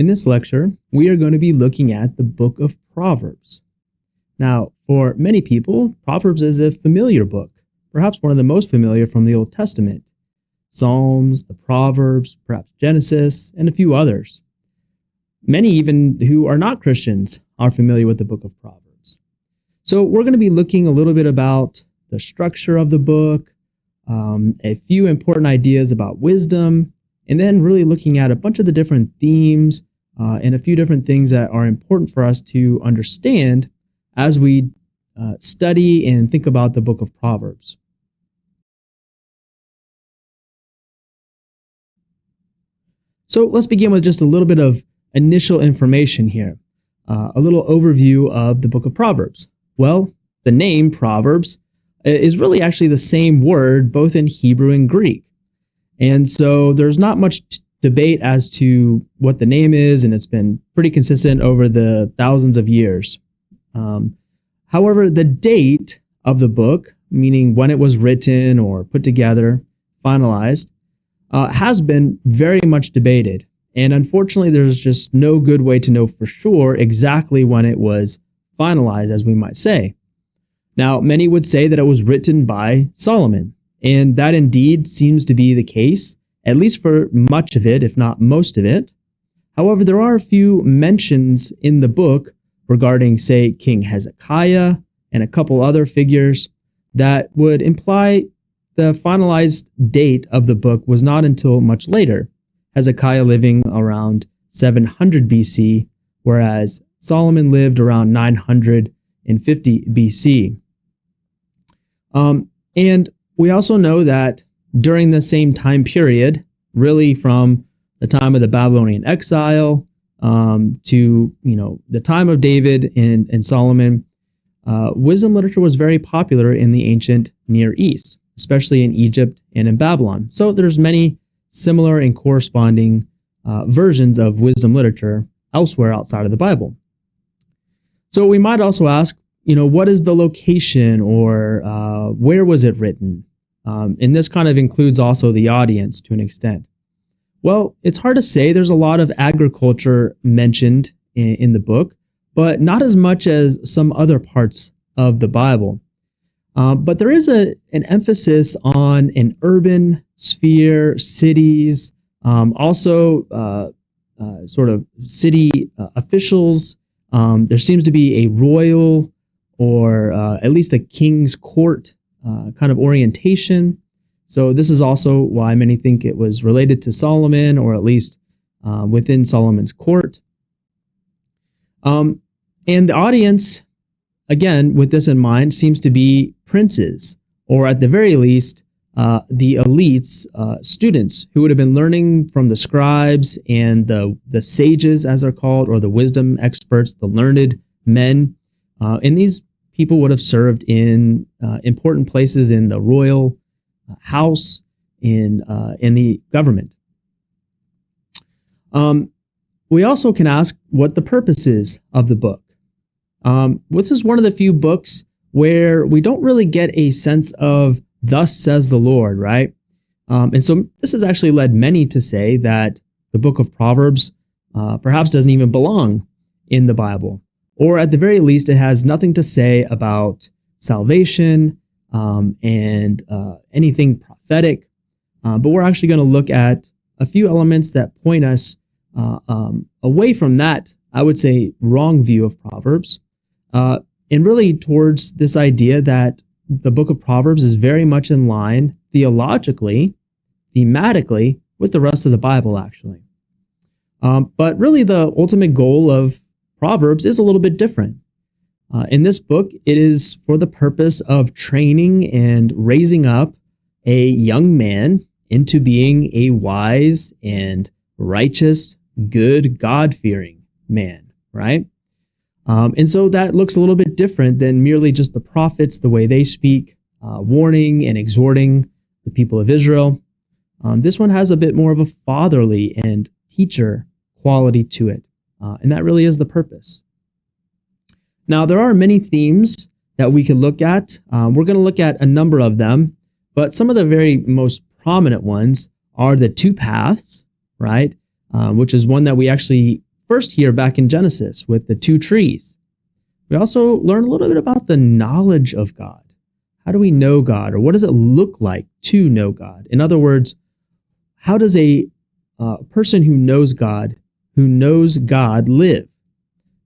In this lecture, we are going to be looking at the Book of Proverbs. Now, for many people, Proverbs is a familiar book, perhaps one of the most familiar from the Old Testament. Psalms, the Proverbs, perhaps Genesis, and a few others. Many even who are not Christians are familiar with the Book of Proverbs. So we're going to be looking a little bit about the structure of the book, a few important ideas about wisdom, and then really looking at a bunch of the different themes and a few different things that are important for us to understand as we study and think about the Book of Proverbs. So let's begin with just a little bit of initial information here, a little overview of the Book of Proverbs. Well, the name Proverbs is really actually the same word both in Hebrew and Greek. And so there's not much debate as to what the name is, and it's been pretty consistent over the thousands of years. However, the date of the book, meaning when it was written or put together, finalized, has been very much debated. And unfortunately, there's just no good way to know for sure exactly when it was finalized, as we might say. Now, many would say that it was written by Solomon, and that indeed seems to be the case, at least for much of it, if not most of it. However, there are a few mentions in the book regarding, say, King Hezekiah and a couple other figures that would imply the finalized date of the book was not until much later, Hezekiah living around 700 BC, whereas Solomon lived around 950 BC. And we also know that during the same time period, really from the time of the Babylonian exile to the time of David and Solomon, wisdom literature was very popular in the ancient Near East, especially in Egypt and in Babylon. So there's many similar and corresponding versions of wisdom literature elsewhere outside of the Bible. So we might also ask, what is the location or where was it written? And this kind of includes also the audience to an extent. Well, it's hard to say. There's a lot of agriculture mentioned in the book, but not as much as some other parts of the Bible. But there is an emphasis on an urban sphere, cities, also sort of city officials. There seems to be a royal or at least a king's court kind of orientation. So this is also why many think it was related to Solomon, or at least within Solomon's court. And the audience, again, with this in mind, seems to be princes, or at the very least, the elites, students who would have been learning from the scribes and the sages, as they're called, or the wisdom experts, the learned men. And these people would have served in important places in the royal house, in the government. We also can ask what the purpose is of the book. This is one of the few books where we don't really get a sense of "thus says the Lord," right? And so this has actually led many to say that the Book of Proverbs perhaps doesn't even belong in the Bible, or at the very least, it has nothing to say about salvation and anything prophetic. But we're actually going to look at a few elements that point us away from that, I would say, wrong view of Proverbs, and really towards this idea that the Book of Proverbs is very much in line theologically, thematically, with the rest of the Bible, actually. But really, the ultimate goal of Proverbs is a little bit different. In this book, it is for the purpose of training and raising up a young man into being a wise and righteous, good, God-fearing man, right? And so that looks a little bit different than merely just the prophets, the way they speak, warning and exhorting the people of Israel. This one has a bit more of a fatherly and teacher quality to it, and that really is the purpose. Now, there are many themes that we could look at. We're going to look at a number of them, but some of the very most prominent ones are the two paths, right? Which is one that we actually first here back in Genesis with the two trees. We also learn a little bit about the knowledge of God. How do we know God, or what does it look like to know God? In other words, how does a person who knows God live,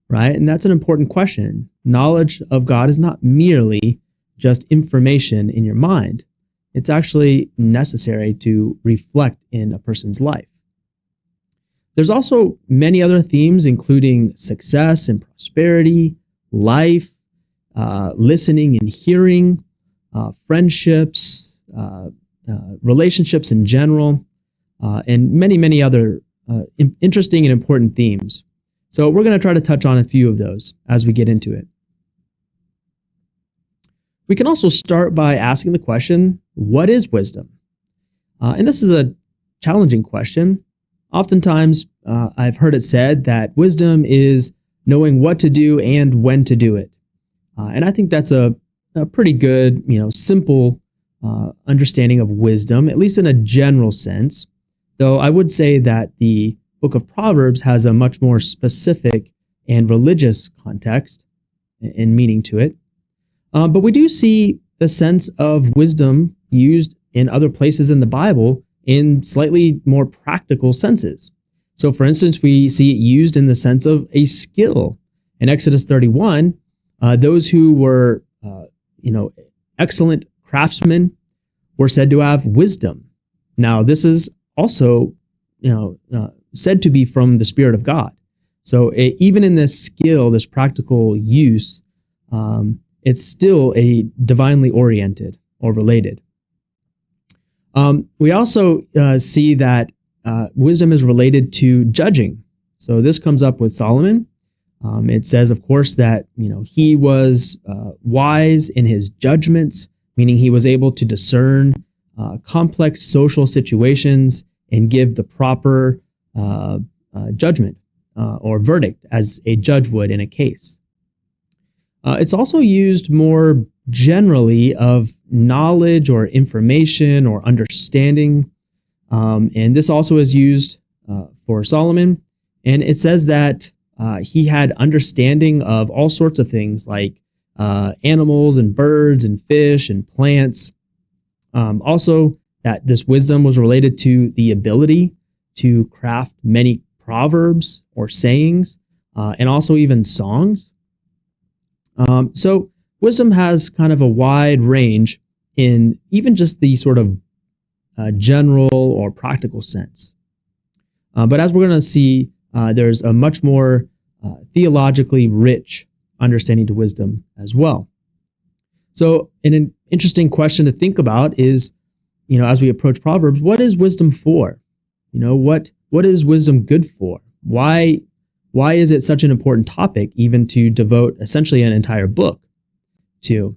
right? And that's an important question. Knowledge of God is not merely just information in your mind. It's actually necessary to reflect in a person's life. There's also many other themes, including success and prosperity, life, listening and hearing, friendships, relationships in general, and many, many other interesting and important themes. So we're going to try to touch on a few of those as we get into it. We can also start by asking the question, what is wisdom? And this is a challenging question. Oftentimes, I've heard it said that wisdom is knowing what to do and when to do it. And I think that's a pretty good, simple understanding of wisdom, at least in a general sense. Though I would say that the Book of Proverbs has a much more specific and religious context and meaning to it. But we do see the sense of wisdom used in other places in the Bible in slightly more practical senses. So, for instance, we see it used in the sense of a skill. In Exodus 31, those who were, excellent craftsmen were said to have wisdom. Now, this is also, said to be from the Spirit of God. So, even in this skill, this practical use, it's still a divinely oriented or related. We also see that wisdom is related to judging. So this comes up with Solomon. It says, of course, that he was wise in his judgments, meaning he was able to discern complex social situations and give the proper judgment or verdict as a judge would in a case. It's also used more generally of knowledge or information or understanding. And this also is used for Solomon. And it says that he had understanding of all sorts of things like animals and birds and fish and plants. Also, that this wisdom was related to the ability to craft many proverbs or sayings, and also even songs. So wisdom has kind of a wide range in even just the sort of general or practical sense. But as we're going to see, there's a much more theologically rich understanding to wisdom as well. So an interesting question to think about is, as we approach Proverbs, what is wisdom for? What is wisdom good for? Why is it such an important topic even to devote essentially an entire book to?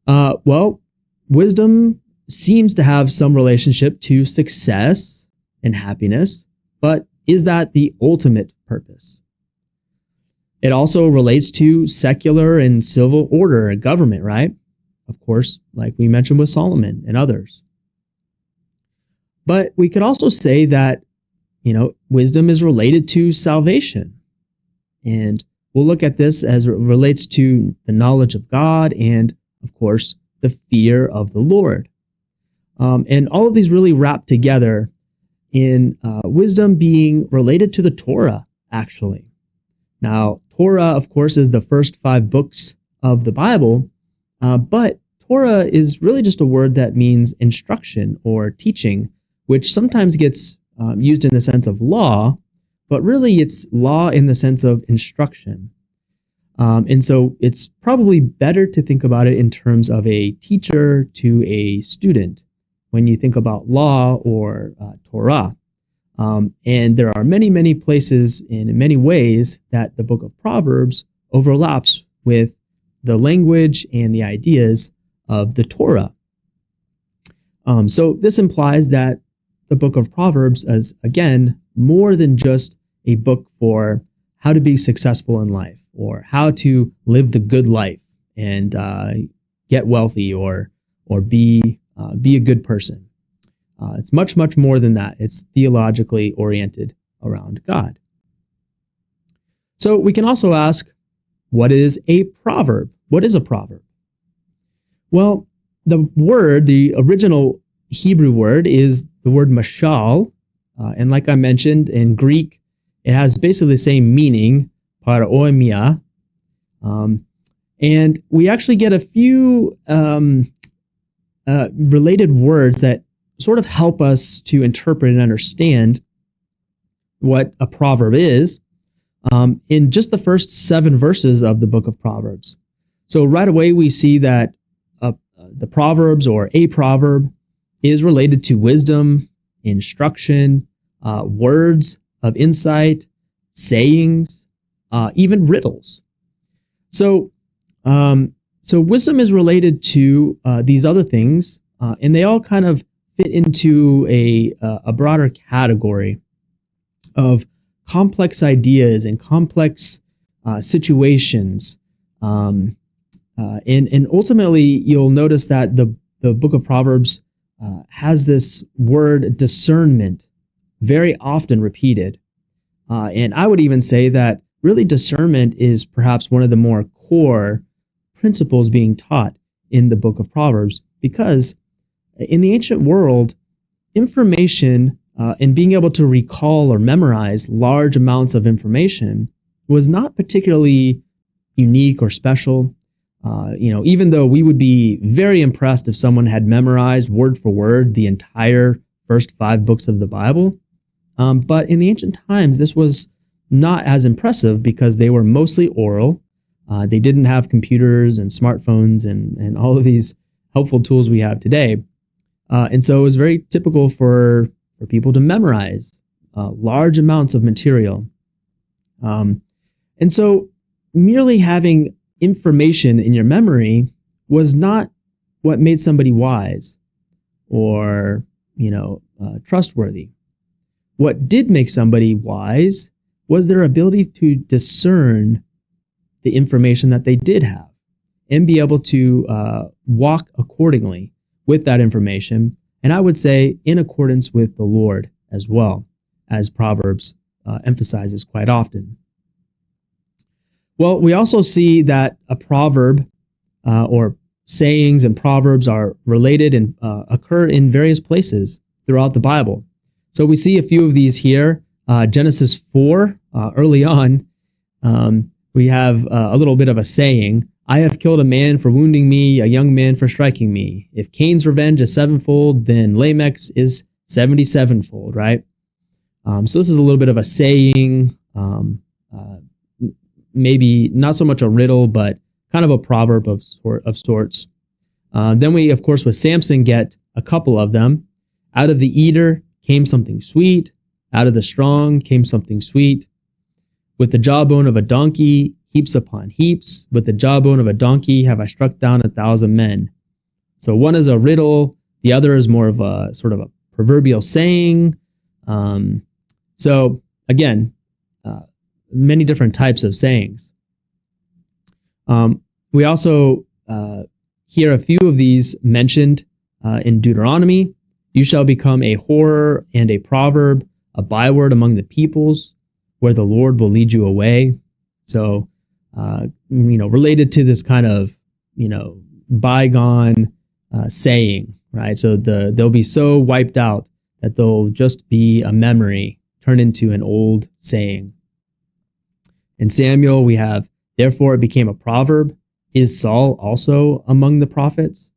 Well, wisdom seems to have some relationship to success and happiness, but is that the ultimate purpose? It also relates to secular and civil order and government, right? Of course, like we mentioned with Solomon and others. But we could also say that, wisdom is related to salvation. And we'll look at this as it relates to the knowledge of God and, of course, the fear of the Lord. And all of these really wrap together in wisdom being related to the Torah, actually. Now, Torah, of course, is the first 5 books of the Bible, but Torah is really just a word that means instruction or teaching, which sometimes gets used in the sense of law, but really it's law in the sense of instruction. And so it's probably better to think about it in terms of a teacher to a student when you think about law or Torah. And there are many, many places and in many ways that the book of Proverbs overlaps with the language and the ideas of the Torah. So this implies that the book of Proverbs is, again, more than just a book for how to be successful in life or how to live the good life and get wealthy or be a good person. It's much, much more than that. It's theologically oriented around God. So we can also ask, what is a proverb? What is a proverb? Well, the original Hebrew word is the word mashal. And like I mentioned, in Greek, it has basically the same meaning, paroimia. And we actually get a few related words that sort of help us to interpret and understand what a proverb is in just the first 7 verses of the book of Proverbs. So right away we see that the Proverbs, or a proverb, is related to wisdom, instruction, words of insight, sayings, even riddles. So wisdom is related to these other things, and they all kind of fit into a broader category of complex ideas and complex situations. And ultimately, you'll notice that the book of Proverbs has this word discernment very often repeated. And I would even say that really discernment is perhaps one of the more core principles being taught in the book of Proverbs, because in the ancient world, information and being able to recall or memorize large amounts of information was not particularly unique or special. Even though we would be very impressed if someone had memorized word for word the entire first 5 books of the Bible. But in the ancient times, this was not as impressive because they were mostly oral. They didn't have computers and smartphones and all of these helpful tools we have today. And so it was very typical for people to memorize large amounts of material. And so merely having information in your memory was not what made somebody wise or, trustworthy. What did make somebody wise was their ability to discern the information that they did have and be able to walk accordingly with that information. And I would say in accordance with the Lord as well, as Proverbs emphasizes quite often. Well, we also see that a proverb or sayings and proverbs are related and occur in various places throughout the Bible. So we see a few of these here. Genesis 4, early on, we have a little bit of a saying, "I have killed a man for wounding me, a young man for striking me. If Cain's revenge is 7-fold, then Lamech's is 77-fold," right? So this is a little bit of a saying, maybe not so much a riddle, but kind of a proverb of sorts. Then we, of course, with Samson get a couple of them. Out of the eater came something sweet. Out of the strong came something sweet. With the jawbone of a donkey, heaps upon heaps. With the jawbone of a donkey have I struck down 1,000 men. So one is a riddle. The other is more of a sort of a proverbial saying. So again, many different types of sayings. We also hear a few of these mentioned in Deuteronomy. "You shall become a horror and a proverb, a byword among the peoples, where the Lord will lead you away." So, related to this kind of, bygone saying, right? So they'll be so wiped out that they'll just be a memory turned into an old saying. In Samuel, we have, "Therefore it became a proverb. Is Saul also among the prophets?"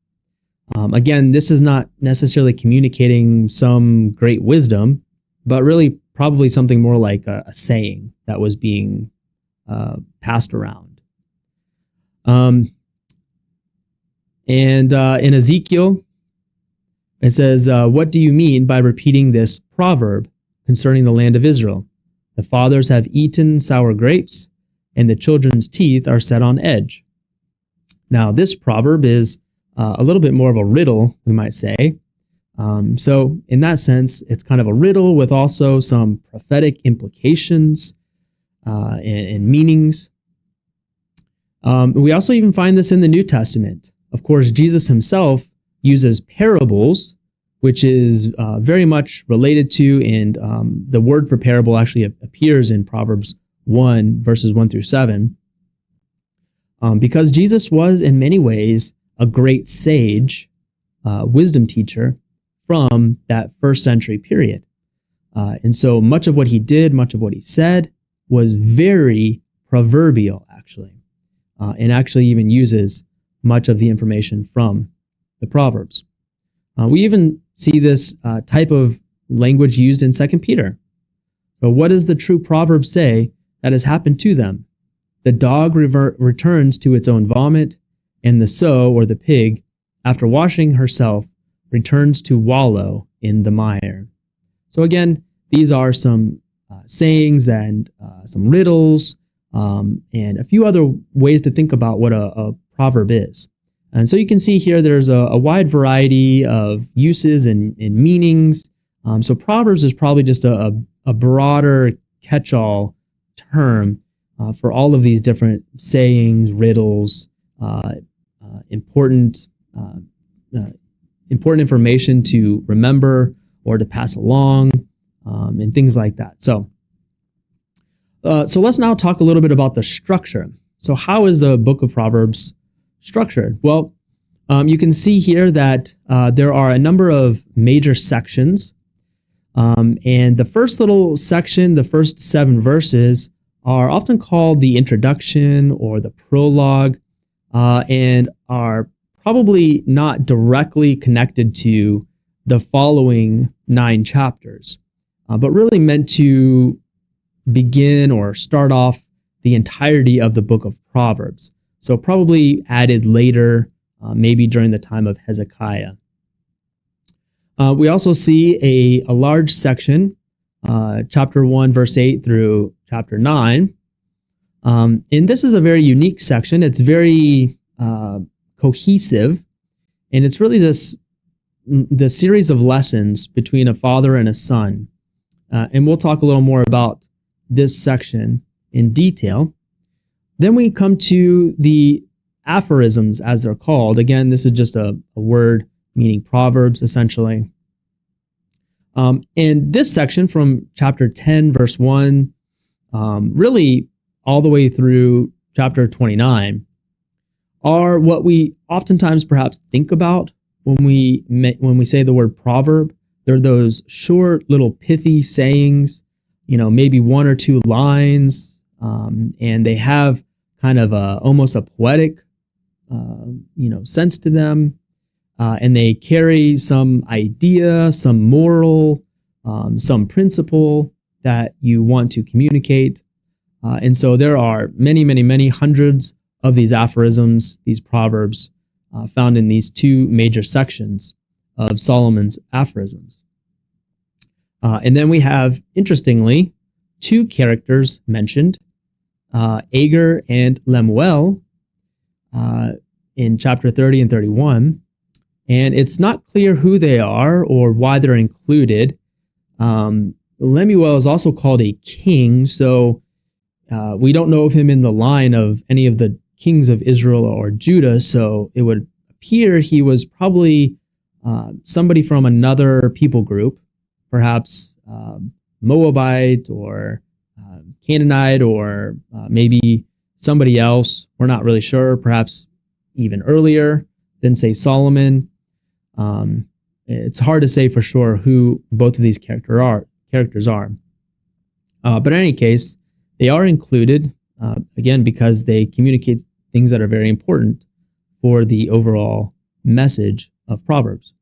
Again, this is not necessarily communicating some great wisdom, but really probably something more like a saying that was being passed around. And in Ezekiel, it says, "What do you mean by repeating this proverb concerning the land of Israel? The fathers have eaten sour grapes, and the children's teeth are set on edge." Now, this proverb is a little bit more of a riddle, we might say. So in that sense, it's kind of a riddle with also some prophetic implications and meanings. We also even find this in the New Testament. Of course, Jesus himself uses parables, which is very much related to, and the word for parable actually appears in Proverbs 1, verses 1 through 7, because Jesus was in many ways a great sage, wisdom teacher from that first century period. And so much of what he did, much of what he said was very proverbial, actually, and actually even uses much of the information from the Proverbs. We even see this type of language used in 2 Peter. So what does the true proverb say that has happened to them? The dog returns to its own vomit, and the sow, or the pig, after washing herself, returns to wallow in the mire. So again, these are some sayings and some riddles and a few other ways to think about what a proverb is. And so you can see here there's a wide variety of uses and meanings. So Proverbs is probably just a broader catch-all term for all of these different sayings, riddles, important information to remember or to pass along, and things like that. So let's now talk a little bit about the structure. So how is the Book of Proverbs structured? Well, you can see here that there are a number of major sections. And the first little section, the first 7 verses, are often called the introduction or the prologue, and are probably not directly connected to the following 9 chapters, but really meant to begin or start off the entirety of the book of Proverbs. So probably added later, maybe during the time of Hezekiah. We also see a large section, chapter 1, verse 8 through chapter 9. And this is a very unique section. It's very cohesive, and it's really the series of lessons between a father and a son. And we'll talk a little more about this section in detail. Then we come to the aphorisms, as they're called. Again, this is just a word meaning proverbs, essentially. And this section from chapter 10, verse 1, really all the way through chapter 29, are what we oftentimes perhaps think about when we say the word proverb. They're those short, little pithy sayings, maybe 1 or 2 lines, and they have kind of almost a poetic, sense to them. And they carry some idea, some moral, some principle that you want to communicate. And so there are many, many, many hundreds of these aphorisms, these proverbs, found in these 2 major sections of Solomon's aphorisms. And then we have, interestingly, 2 characters mentioned, Agur and Lemuel, in chapter 30 and 31. And it's not clear who they are or why they're included. Lemuel is also called a king, so we don't know of him in the line of any of the kings of Israel or Judah, so it would appear he was probably somebody from another people group, perhaps Moabite or Canaanite, or maybe somebody else. We're not really sure, perhaps even earlier than, say, Solomon. It's hard to say for sure who both of these characters are. But in any case, they are included, again, because they communicate things that are very important for the overall message of Proverbs.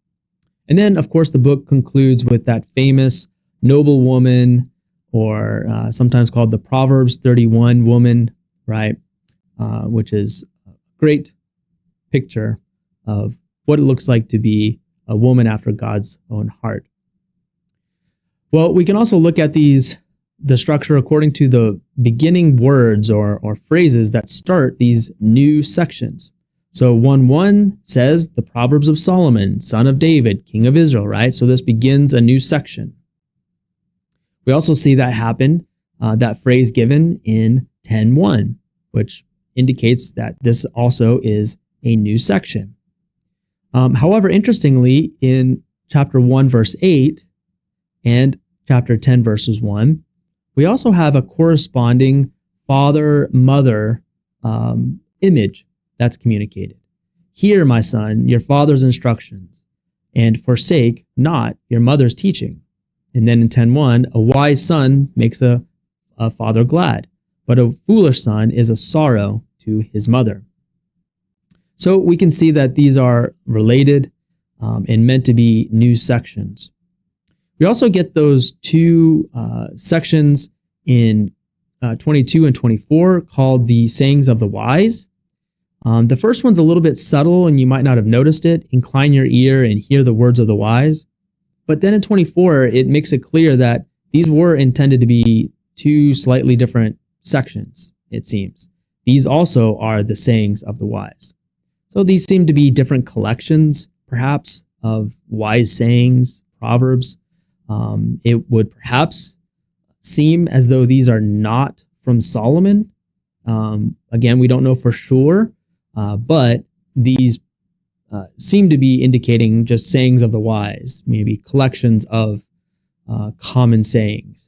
And then, of course, the book concludes with that famous noble woman, or sometimes called the Proverbs 31 woman, right? Which is a great picture of what it looks like to be a woman after God's own heart. Well, we can also look at the structure according to the beginning words or phrases that start these new sections. So 1:1 says the Proverbs of Solomon, son of David, king of Israel, right? So this begins a new section. We also see that happen, that phrase given in 10:1, which indicates that this also is a new section. However, interestingly, in chapter 1, verse 8 and chapter 10, verses 1, we also have a corresponding father-mother image that's communicated. Hear, my son, your father's instructions, and forsake not your mother's teaching. And then in 10:1, a wise son makes a father glad, but a foolish son is a sorrow to his mother. So we can see that these are related and meant to be new sections. We also get those two sections in 22 and 24 called the sayings of the wise. The first one's a little bit subtle and you might not have noticed it. Incline your ear and hear the words of the wise. But then in 24, it makes it clear that these were intended to be two slightly different sections, it seems. These also are the sayings of the wise. So these seem to be different collections, perhaps, of wise sayings, proverbs. It would perhaps seem as though these are not from Solomon. Again, we don't know for sure, but these seem to be indicating just sayings of the wise, maybe collections of common sayings.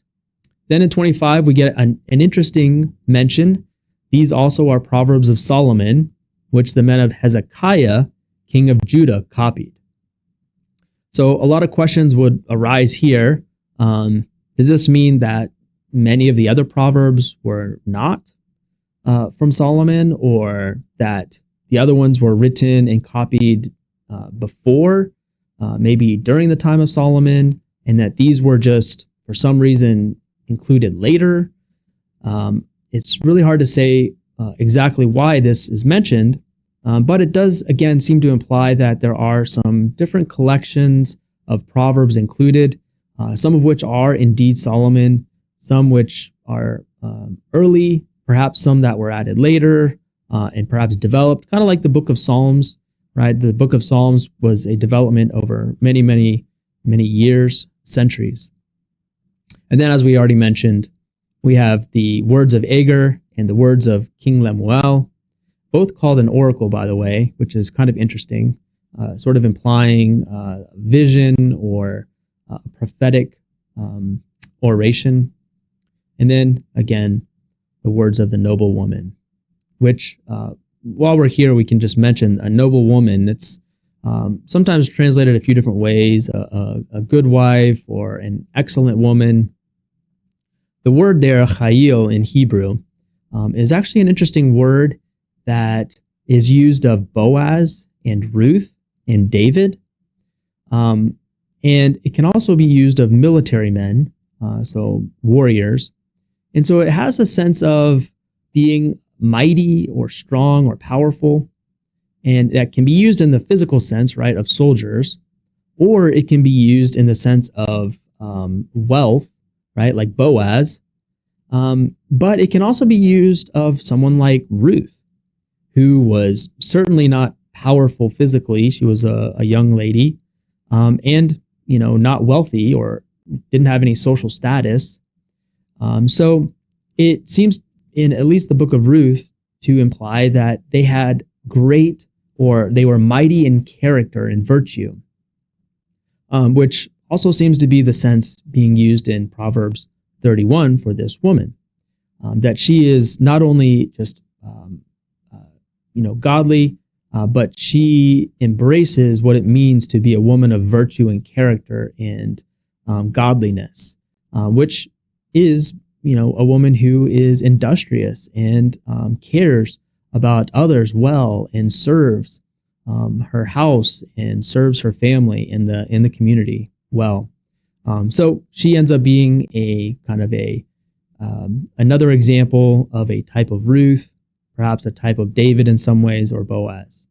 Then in 25, we get an interesting mention. These also are Proverbs of Solomon, which the men of Hezekiah, king of Judah, copied. So a lot of questions would arise here. Does this mean that many of the other Proverbs were not from Solomon, or that the other ones were written and copied before, maybe during the time of Solomon, and that these were just, for some reason, included later? It's really hard to say exactly why this is mentioned, but it does, again, seem to imply that there are some different collections of Proverbs included, some of which are indeed Solomon, some which are early, perhaps some that were added later, and perhaps developed, kind of like the Book of Psalms, right? The Book of Psalms was a development over many, many, many years, centuries. And then, as we already mentioned, we have the words of Agur and the words of King Lemuel, both called an oracle, by the way, which is kind of interesting, sort of implying vision or prophetic oration. And then, again, the words of the noble woman, which, while we're here, we can just mention a noble woman. It's sometimes translated a few different ways, a good wife or an excellent woman. The word there, chayil, in Hebrew, is actually an interesting word that is used of Boaz and Ruth and David. And it can also be used of military men, so warriors. And so it has a sense of being mighty or strong or powerful. And that can be used in the physical sense, right, of soldiers, or it can be used in the sense of wealth, right, like Boaz. But it can also be used of someone like Ruth, who was certainly not powerful physically. She was a young lady, and, not wealthy or didn't have any social status. So it seems in at least the book of Ruth to imply that they had great, or they were mighty in character and virtue, which also seems to be the sense being used in Proverbs 31 for this woman, that she is not only just, godly, but she embraces what it means to be a woman of virtue and character and godliness, which is, a woman who is industrious and cares about others well and serves her house and serves her family in the community well. So she ends up being a kind of another example of a type of Ruth, perhaps a type of David in some ways, or Boaz.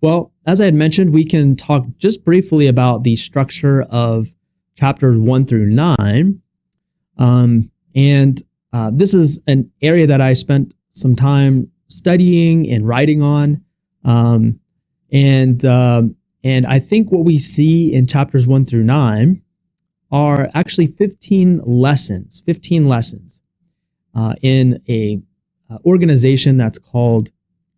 Well, as I had mentioned, we can talk just briefly about the structure of chapters 1 through 9. This is an area that I spent some time studying and writing on. And I think what we see in chapters 1 through 9 are actually 15 lessons in a organization that's called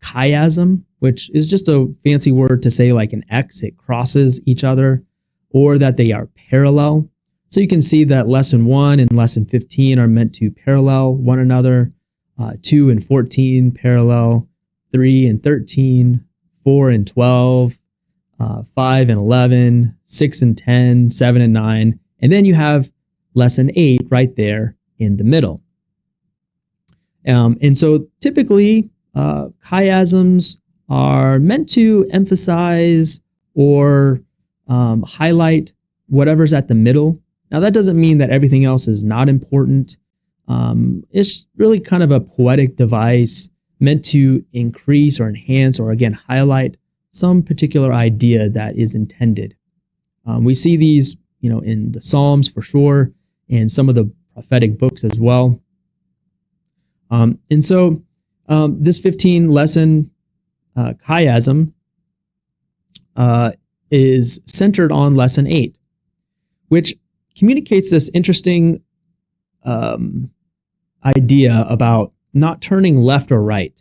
chiasm, which is just a fancy word to say like an X, it crosses each other, or that they are parallel. So you can see that lesson 1 and lesson 15 are meant to parallel one another. 2 and 14 parallel, 3 and 13, 4 and 12, 5 and 11, 6 and 10, 7 and 9, and then you have lesson 8 right there in the middle. And so typically, chiasms are meant to emphasize or highlight whatever's at the middle. Now, that doesn't mean that everything else is not important. It's really kind of a poetic device meant to increase or enhance or, again, highlight some particular idea that is intended. We see these, in the Psalms for sure, and some of the prophetic books as well. And so this 15 lesson chiasm is centered on lesson 8, which communicates this interesting idea about not turning left or right.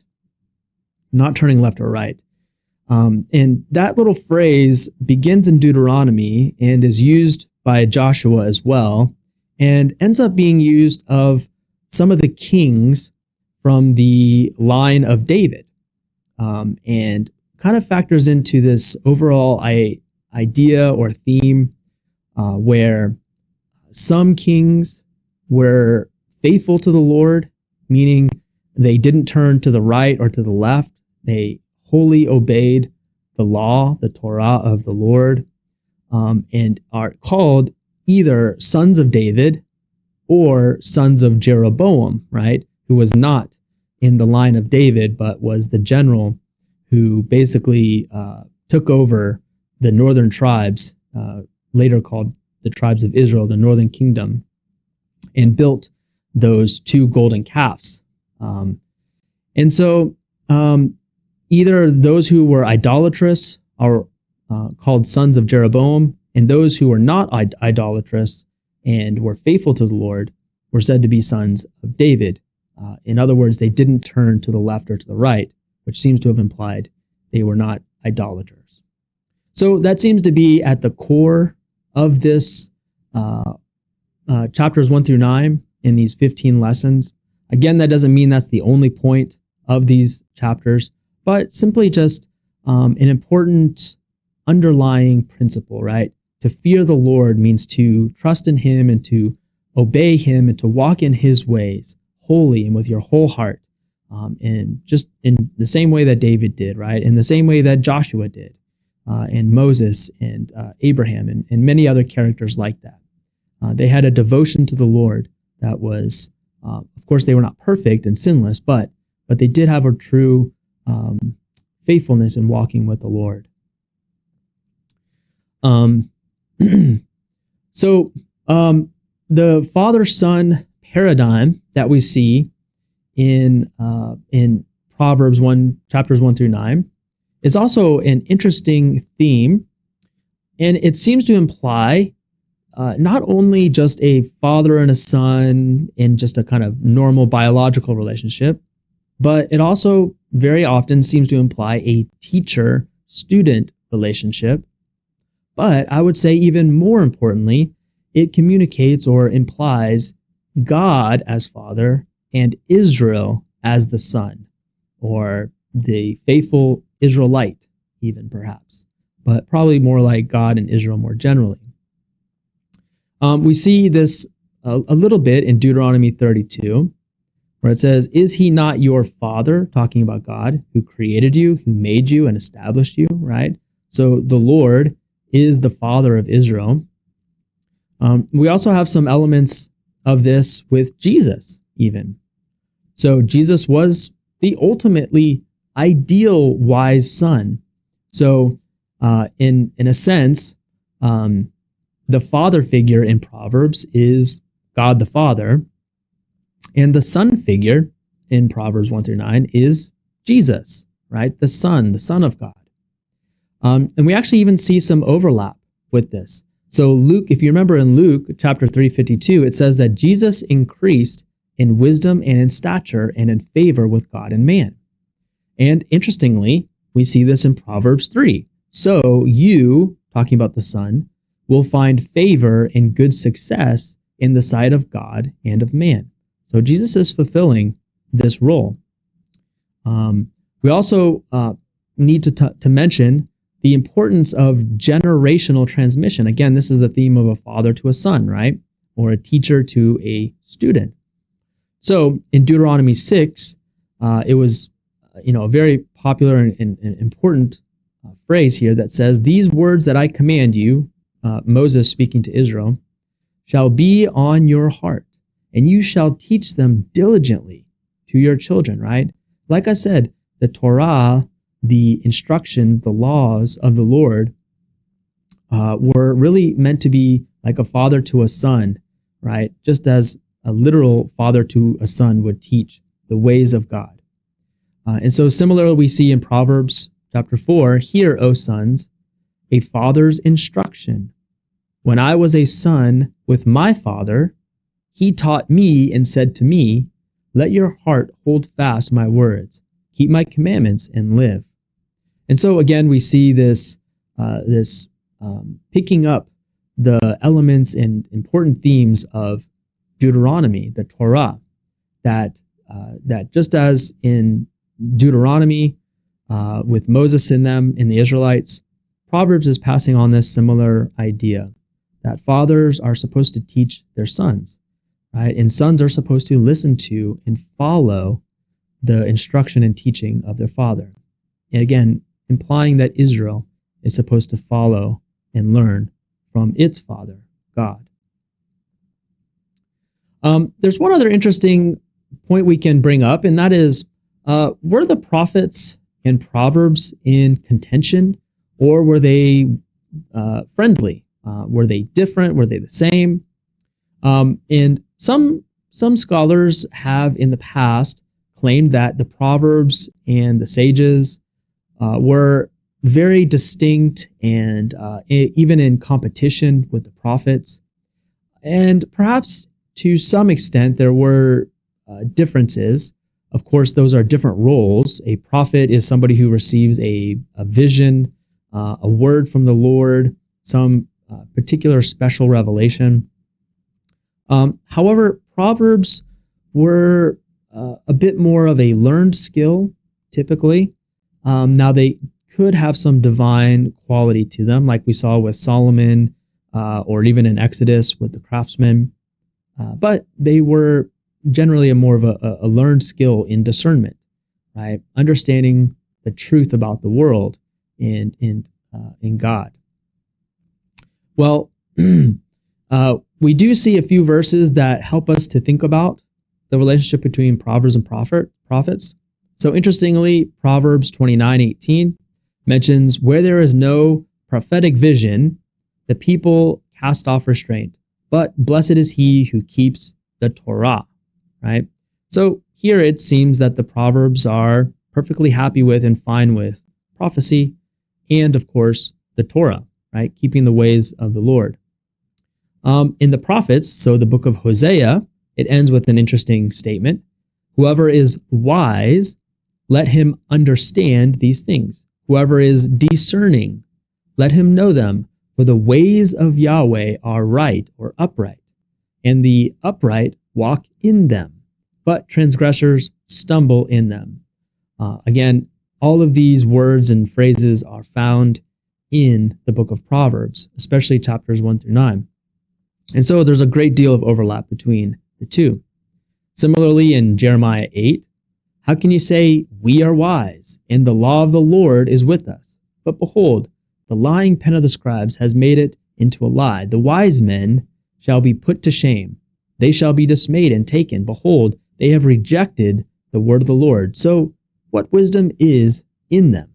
Not turning left or right. And that little phrase begins in Deuteronomy and is used by Joshua as well, and ends up being used of some of the kings from the line of David, and kind of factors into this overall idea or theme where some kings were faithful to the Lord, meaning they didn't turn to the right or to the left. They wholly obeyed the law, the Torah of the Lord, and are called either sons of David or sons of Jeroboam, right? Who was not in the line of David, but was the general who basically took over the northern tribes, later called the tribes of Israel, the northern kingdom, and built those 2 golden calves. And so either those who were idolatrous are called sons of Jeroboam, and those who were not idolatrous and were faithful to the Lord were said to be sons of David. In other words, they didn't turn to the left or to the right, which seems to have implied they were not idolaters. So that seems to be at the core of this chapters 1 through 9 in these 15 lessons. Again, that doesn't mean that's the only point of these chapters, but simply just an important underlying principle, right? To fear the Lord means to trust in Him and to obey Him and to walk in His ways wholly and with your whole heart, and just in the same way that David did, right? In the same way that Joshua did, and Moses and Abraham and many other characters like that. They had a devotion to the Lord that was, of course, they were not perfect and sinless, but they did have a true faithfulness in walking with the Lord. So the father-son paradigm that we see in Proverbs 1, chapters 1 through 9, is also an interesting theme, and it seems to imply not only just a father and a son in just a kind of normal biological relationship, but it also very often seems to imply a teacher-student relationship. But I would say even more importantly, it communicates or implies God as Father and Israel as the Son, or the faithful Israelite even perhaps, but probably more like God and Israel more generally. We see this a little bit in Deuteronomy 32, where it says, "Is He not your Father," talking about God, "who created you, who made you and established you," right? So the Lord is the Father of Israel. We also have some elements of this with Jesus even. So Jesus was the ultimately ideal wise son. So in a sense, the father figure in Proverbs is God the Father, and the son figure in Proverbs 1 through 9 is Jesus, right? The Son of God. And we actually even see some overlap with this. So Luke, if you remember in Luke chapter 3:52, it says that Jesus increased in wisdom and in stature and in favor with God and man. And interestingly, we see this in Proverbs 3. So you, talking about the Son, will find favor and good success in the sight of God and of man. So Jesus is fulfilling this role. We also need to mention the importance of generational transmission. Again, this is the theme of a father to a son, right? Or a teacher to a student. So in Deuteronomy 6, it was a very popular and important phrase here that says, "These words that I command you," Moses speaking to Israel, "shall be on your heart, and you shall teach them diligently to your children," right? Like I said, the Torah, the instruction, the laws of the Lord were really meant to be like a father to a son, right? Just as a literal father to a son would teach the ways of God. And so similarly, we see in Proverbs chapter 4, "Hear, O sons, a father's instruction. When I was a son with my father, he taught me and said to me, let your heart hold fast my words. Keep my commandments and live." And so again, we see this picking up the elements and important themes of Deuteronomy, the Torah, that just as in Deuteronomy with Moses in them, in the Israelites, Proverbs is passing on this similar idea that fathers are supposed to teach their sons, right? And sons are supposed to listen to and follow the instruction and teaching of their father. And again, implying that Israel is supposed to follow and learn from its father, God. There's one other interesting point we can bring up, and that is, were the prophets and Proverbs in contention, or were they friendly? Were they different? Were they the same? And some scholars have in the past claimed that the Proverbs and the sages were very distinct and even in competition with the prophets. And perhaps to some extent there were differences. Of course, those are different roles. A prophet is somebody who receives a vision, a word from the Lord, some particular special revelation. However, Proverbs were a bit more of a learned skill, typically. Now, they could have some divine quality to them, like we saw with Solomon, or even in Exodus with the craftsmen. But they were generally more of a learned skill in discernment, right? Understanding the truth about the world and in God. Well, we do see a few verses that help us to think about the relationship between Proverbs and prophets. So interestingly, Proverbs 29:18 mentions, "Where there is no prophetic vision, the people cast off restraint, but blessed is he who keeps the Torah," right? So here it seems that the Proverbs are perfectly happy with and fine with prophecy and, of course, the Torah, right? Keeping the ways of the Lord. In the prophets, so the book of Hosea, it ends with an interesting statement. "Whoever is wise, let him understand these things. Whoever is discerning, let him know them. For the ways of Yahweh are right," or upright, "and the upright walk in them, but transgressors stumble in them." Again, all of these words and phrases are found in the book of Proverbs, especially chapters 1 through 9. And so there's a great deal of overlap between the two. Similarly, in Jeremiah 8, "How can you say, 'We are wise, and the law of the Lord is with us'? But behold, the lying pen of the scribes has made it into a lie. The wise men shall be put to shame. They shall be dismayed and taken. Behold, they have rejected the word of the Lord. So what wisdom is in them?"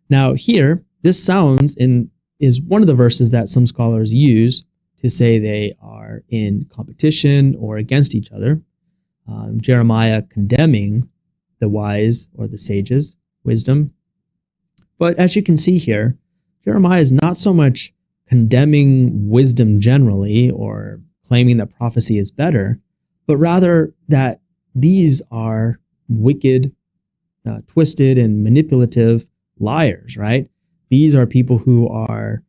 Now here, this is one of the verses that some scholars use to say they are in competition or against each other. Jeremiah condemning the wise or the sages, wisdom. But as you can see here, Jeremiah is not so much condemning wisdom generally or claiming that prophecy is better, but rather that these are wicked, twisted, and manipulative liars, right? These are people who are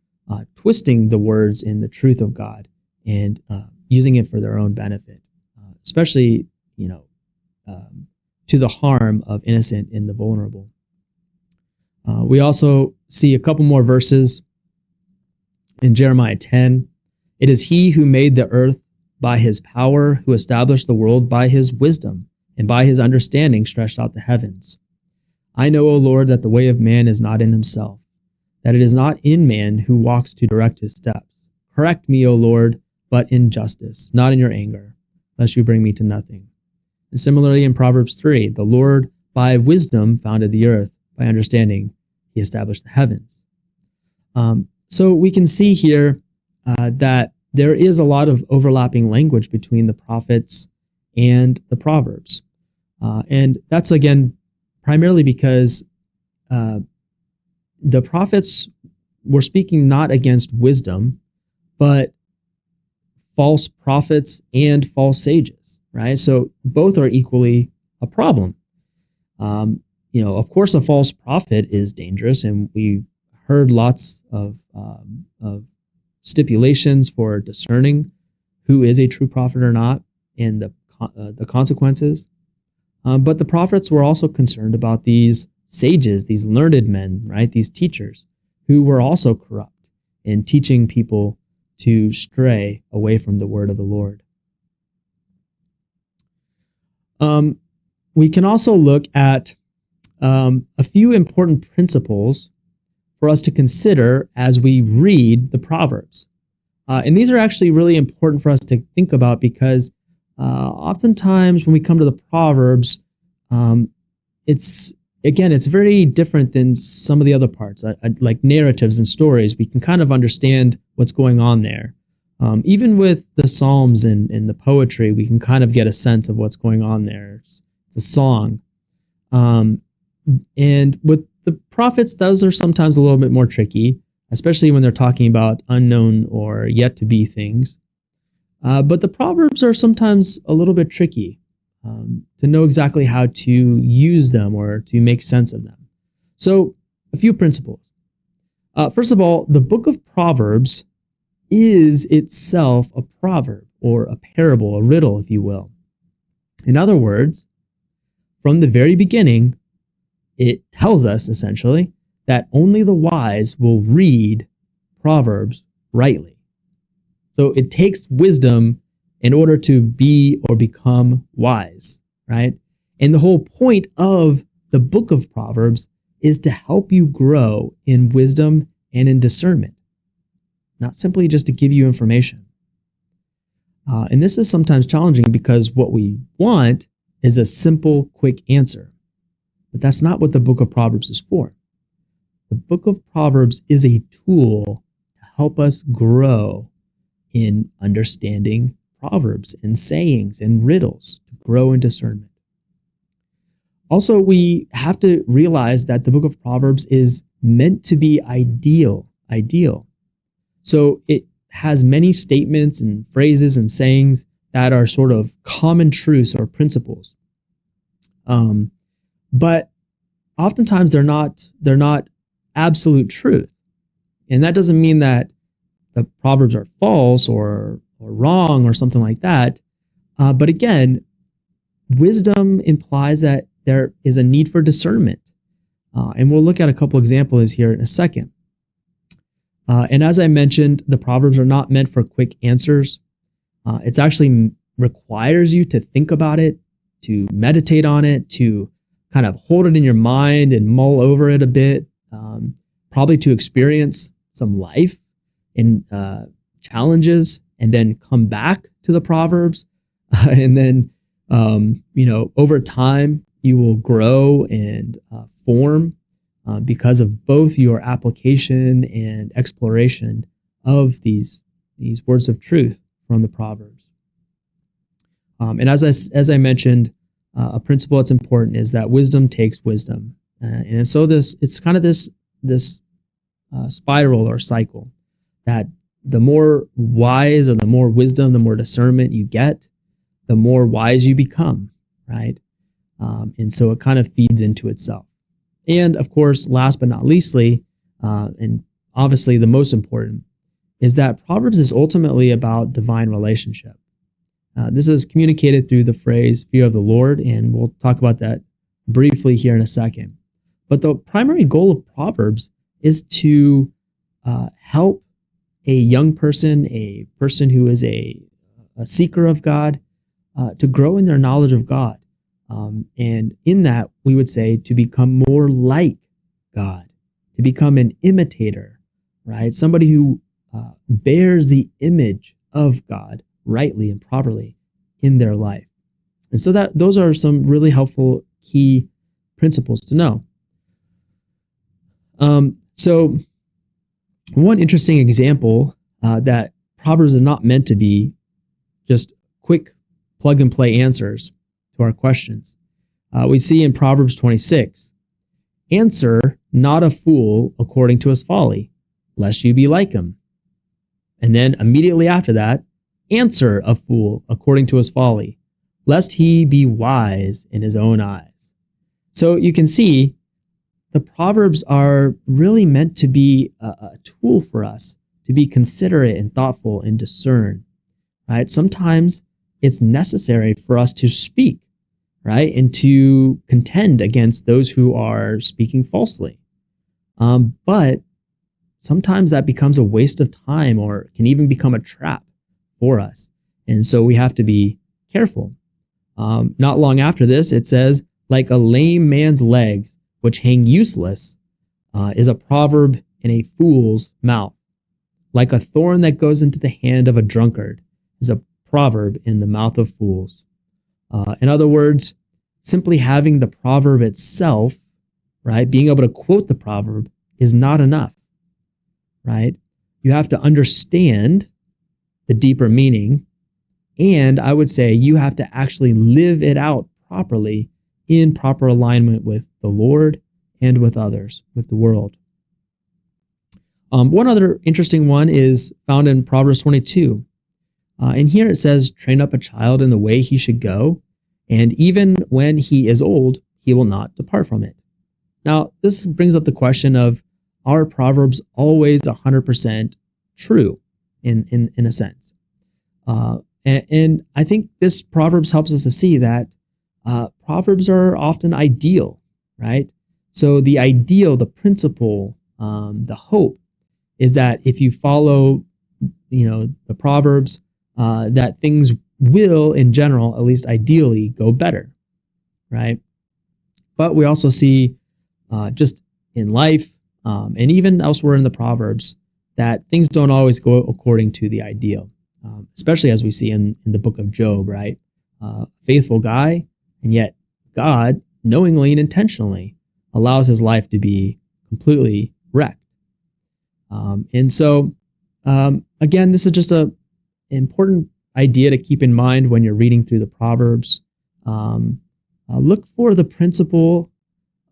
twisting the words in the truth of God and using it for their own benefit, especially, to the harm of innocent and the vulnerable. We also see a couple more verses in Jeremiah 10. It is he who made the earth by his power, who established the world by his wisdom, and by his understanding stretched out the heavens. I know, O Lord, that the way of man is not in himself, that it is not in man who walks to direct his steps. Correct me, O Lord, but in justice, not in your anger, lest you bring me to nothing. And similarly in Proverbs 3, the Lord by wisdom founded the earth, by understanding he established the heavens. So we can see here that there is a lot of overlapping language between the prophets and the Proverbs. And that's, again, primarily because the prophets were speaking not against wisdom, but false prophets and false sages, right? So both are equally a problem. Of course, a false prophet is dangerous, and we heard lots of stipulations for discerning who is a true prophet or not, and the consequences. But the prophets were also concerned about these sages, these learned men, right? These teachers who were also corrupt in teaching people to stray away from the word of the Lord. We can also look at a few important principles for us to consider as we read the Proverbs. And these are actually really important for us to think about because oftentimes when we come to the Proverbs, it's very different than some of the other parts, like narratives and stories. We can kind of understand what's going on there. Even with the Psalms and the poetry, we can kind of get a sense of what's going on there. It's a song. And with the prophets, those are sometimes a little bit more tricky, especially when they're talking about unknown or yet to be things. But the Proverbs are sometimes a little bit tricky to know exactly how to use them or to make sense of them. So, a few principles. First of all, the Book of Proverbs is itself a proverb or a parable, a riddle, if you will. In other words, from the very beginning, it tells us essentially that only the wise will read Proverbs rightly. So it takes wisdom in order to be or become wise, right? And the whole point of the Book of Proverbs is to help you grow in wisdom and in discernment, not simply just to give you information. And this is sometimes challenging because what we want is a simple, quick answer. But that's not what the Book of Proverbs is for. The Book of Proverbs is a tool to help us grow in understanding proverbs and sayings and riddles, to grow in discernment. Also, we have to realize that the Book of Proverbs is meant to be ideal. So it has many statements and phrases and sayings that are sort of common truths or principles. But oftentimes they're not absolute truth. And that doesn't mean that the Proverbs are false or wrong or something like that. But again, wisdom implies that there is a need for discernment. And we'll look at a couple examples here in a second. And as I mentioned, the Proverbs are not meant for quick answers. It's actually requires you to think about it, to meditate on it, to kind of hold it in your mind and mull over it a bit, probably to experience some life and challenges, and then come back to the Proverbs. And then, over time, you will grow and form because of both your application and exploration of these words of truth from the Proverbs. And as I mentioned, a principle that's important is that wisdom takes wisdom, and so it's kind of this spiral or cycle that the more wise or the more wisdom, the more discernment you get, the more wise you become, right? And so it kind of feeds into itself. And of course, last but not leastly, and obviously the most important, is that Proverbs is ultimately about divine relationship. This is communicated through the phrase fear of the Lord, and we'll talk about that briefly here in a second. But the primary goal of Proverbs is to help a young person, a person who is a seeker of God, to grow in their knowledge of God. And in that, we would say to become more like God, to become an imitator, right? Somebody who bears the image of God rightly and properly in their life. And so those are some really helpful key principles to know. So one interesting example that Proverbs is not meant to be just quick plug and play answers to our questions. We see in Proverbs 26, answer not a fool according to his folly, lest you be like him. And then immediately after that, answer a fool according to his folly, lest he be wise in his own eyes. So you can see the Proverbs are really meant to be a tool for us to be considerate and thoughtful and discern, right? Sometimes it's necessary for us to speak, right? And to contend against those who are speaking falsely. But sometimes that becomes a waste of time or can even become a trap for us. And so we have to be careful. Not long after this, it says, like a lame man's legs, which hang useless, is a proverb in a fool's mouth. Like a thorn that goes into the hand of a drunkard is a proverb in the mouth of fools. In other words, simply having the proverb itself, right, being able to quote the proverb is not enough, right? You have to understand the deeper meaning, and I would say you have to actually live it out properly in proper alignment with the Lord and with others, with the world. One other interesting one is found in Proverbs 22. And here it says, train up a child in the way he should go, and even when he is old, he will not depart from it. Now, this brings up the question of, are Proverbs always 100% true in a sense? And I think this Proverbs helps us to see that Proverbs are often ideal, right? So the ideal, the principle, the hope is that if you follow, the Proverbs, that things will, in general, at least ideally, go better, right? But we also see just in life and even elsewhere in the Proverbs that things don't always go according to the ideal, especially as we see in the book of Job, right? Faithful guy, and yet God, knowingly and intentionally, allows his life to be completely wrecked. And so, again, this is just an important idea to keep in mind when you're reading through the Proverbs. Look for the principle,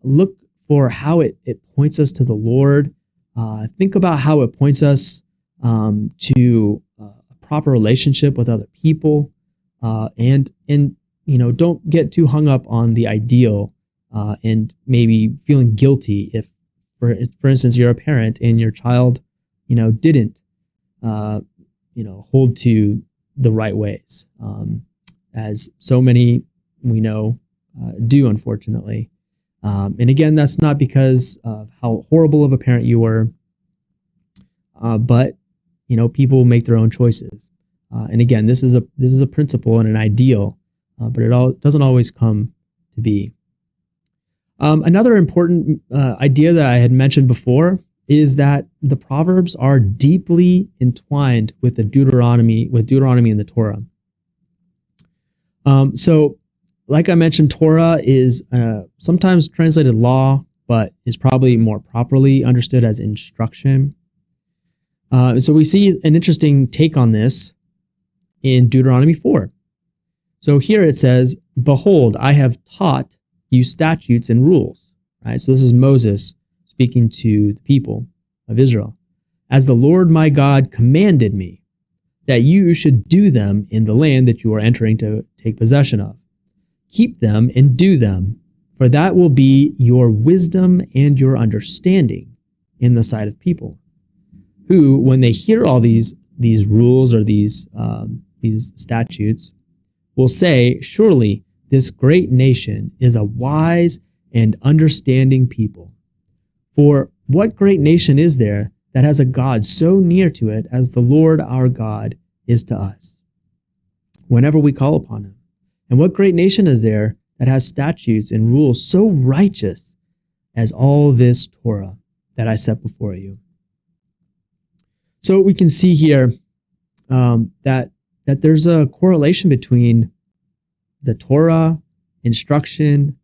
look for how it points us to the Lord. Think about how it points us to a proper relationship with other people, and don't get too hung up on the ideal and maybe feeling guilty if, for instance, you're a parent and your child, didn't, hold to the right ways, as so many we know do, unfortunately. And again, that's not because of how horrible of a parent you were, but people make their own choices. And again, this is a principle and an ideal, but it doesn't always come to be. Another important idea that I had mentioned before is that the Proverbs are deeply entwined with Deuteronomy and the Torah. So, like I mentioned, Torah is sometimes translated law, but is probably more properly understood as instruction. So we see an interesting take on this in Deuteronomy 4. So here it says, "Behold, I have taught you statutes and rules." Right? So this is Moses speaking to the people of Israel. "As the Lord my God commanded me, that you should do them in the land that you are entering to take possession of. Keep them and do them, for that will be your wisdom and your understanding in the sight of people." who, when they hear all these rules or these statutes, will say, "Surely this great nation is a wise and understanding people. For what great nation is there that has a God so near to it as the Lord our God is to us, whenever we call upon him? And what great nation is there that has statutes and rules so righteous as all this Torah that I set before you?" So we can see here that there's a correlation between the Torah, instruction,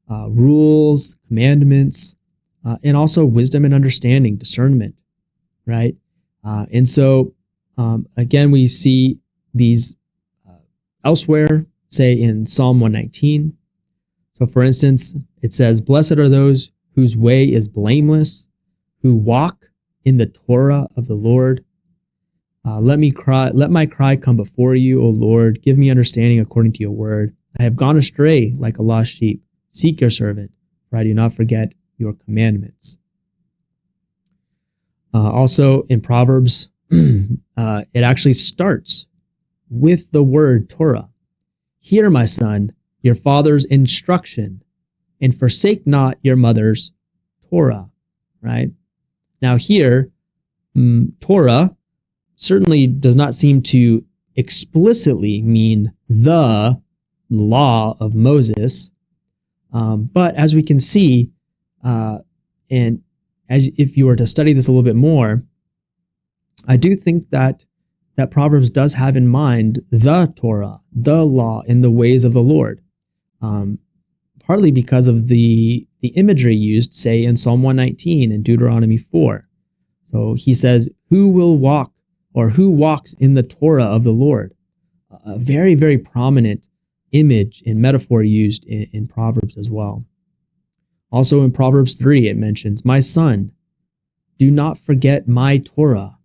rules, commandments, and also wisdom and understanding, discernment, right? And so, again, we see these elsewhere, say in Psalm 119. So, for instance, it says, "Blessed are those whose way is blameless, who walk in the Torah of the Lord. Let my cry come before you, O Lord. Give me understanding according to your word. I have gone astray like a lost sheep. Seek your servant, for I do not forget your commandments." Also in Proverbs, it actually starts with the word Torah. "Hear, my son, your father's instruction, and forsake not your mother's Torah," right? Now here, Torah certainly does not seem to explicitly mean the law of Moses, but as we can see, and if you were to study this a little bit more, I do think that Proverbs does have in mind the Torah, the law, and the ways of the Lord, partly because of the imagery used, say, in Psalm 119 and Deuteronomy 4. So he says, "Who will walk, or who walks in the Torah of the Lord?" A very, very prominent image and metaphor used in Proverbs as well. Also in Proverbs 3, it mentions, "My son, do not forget my Torah,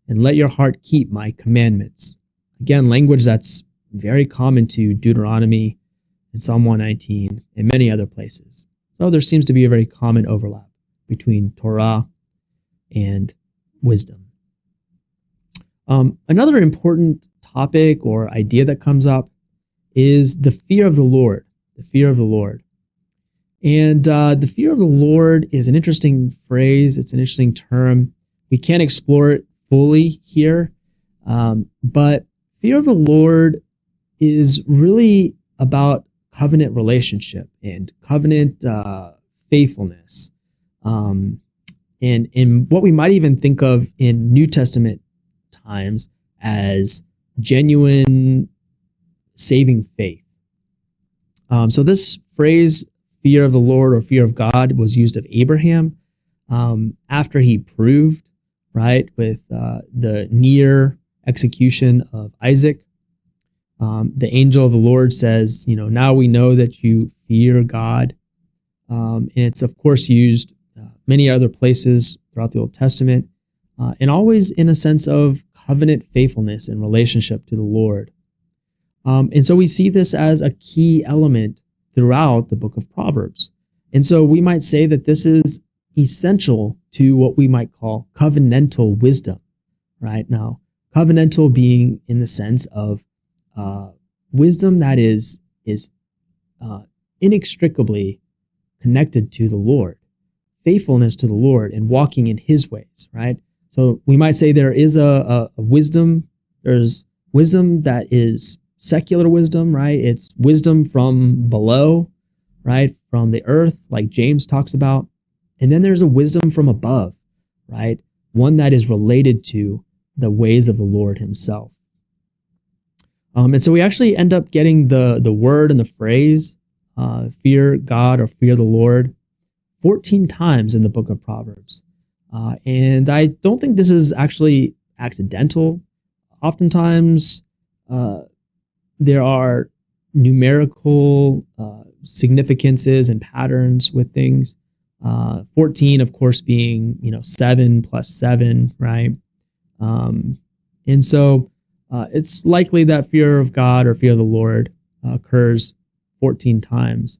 and let your heart keep my commandments." Again, language that's very common to Deuteronomy and Psalm 119 and many other places. So there seems to be a very common overlap between Torah and wisdom. Another important topic or idea that comes up is the fear of the Lord. The fear of the Lord. And the fear of the Lord is an interesting phrase. It's an interesting term. We can't explore it fully here, but fear of the Lord is really about covenant relationship and covenant faithfulness. And what we might even think of in New Testament times as genuine saving faith. So this phrase, fear of the Lord or fear of God, was used of Abraham after he proved, right, with the near execution of Isaac. The angel of the Lord says, "Now we know that you fear God." And it's, of course, used many other places throughout the Old Testament, and always in a sense of covenant faithfulness and relationship to the Lord. And so we see this as a key element throughout the book of Proverbs. And so we might say that this is essential to what we might call covenantal wisdom, right? Now, covenantal being in the sense of wisdom that is inextricably connected to the Lord, faithfulness to the Lord, and walking in his ways, right? So we might say there is a wisdom. There's wisdom that is secular wisdom, right? It's wisdom from below, right? From the earth, like James talks about. And then there's a wisdom from above, right? One that is related to the ways of the Lord himself. And so we actually end up getting the word and the phrase, fear God or fear the Lord, 14 times in the book of Proverbs. And I don't think this is actually accidental. Oftentimes, there are numerical significances and patterns with things. 14, of course, being 7 plus 7, right? And so it's likely that fear of God or fear of the Lord occurs 14 times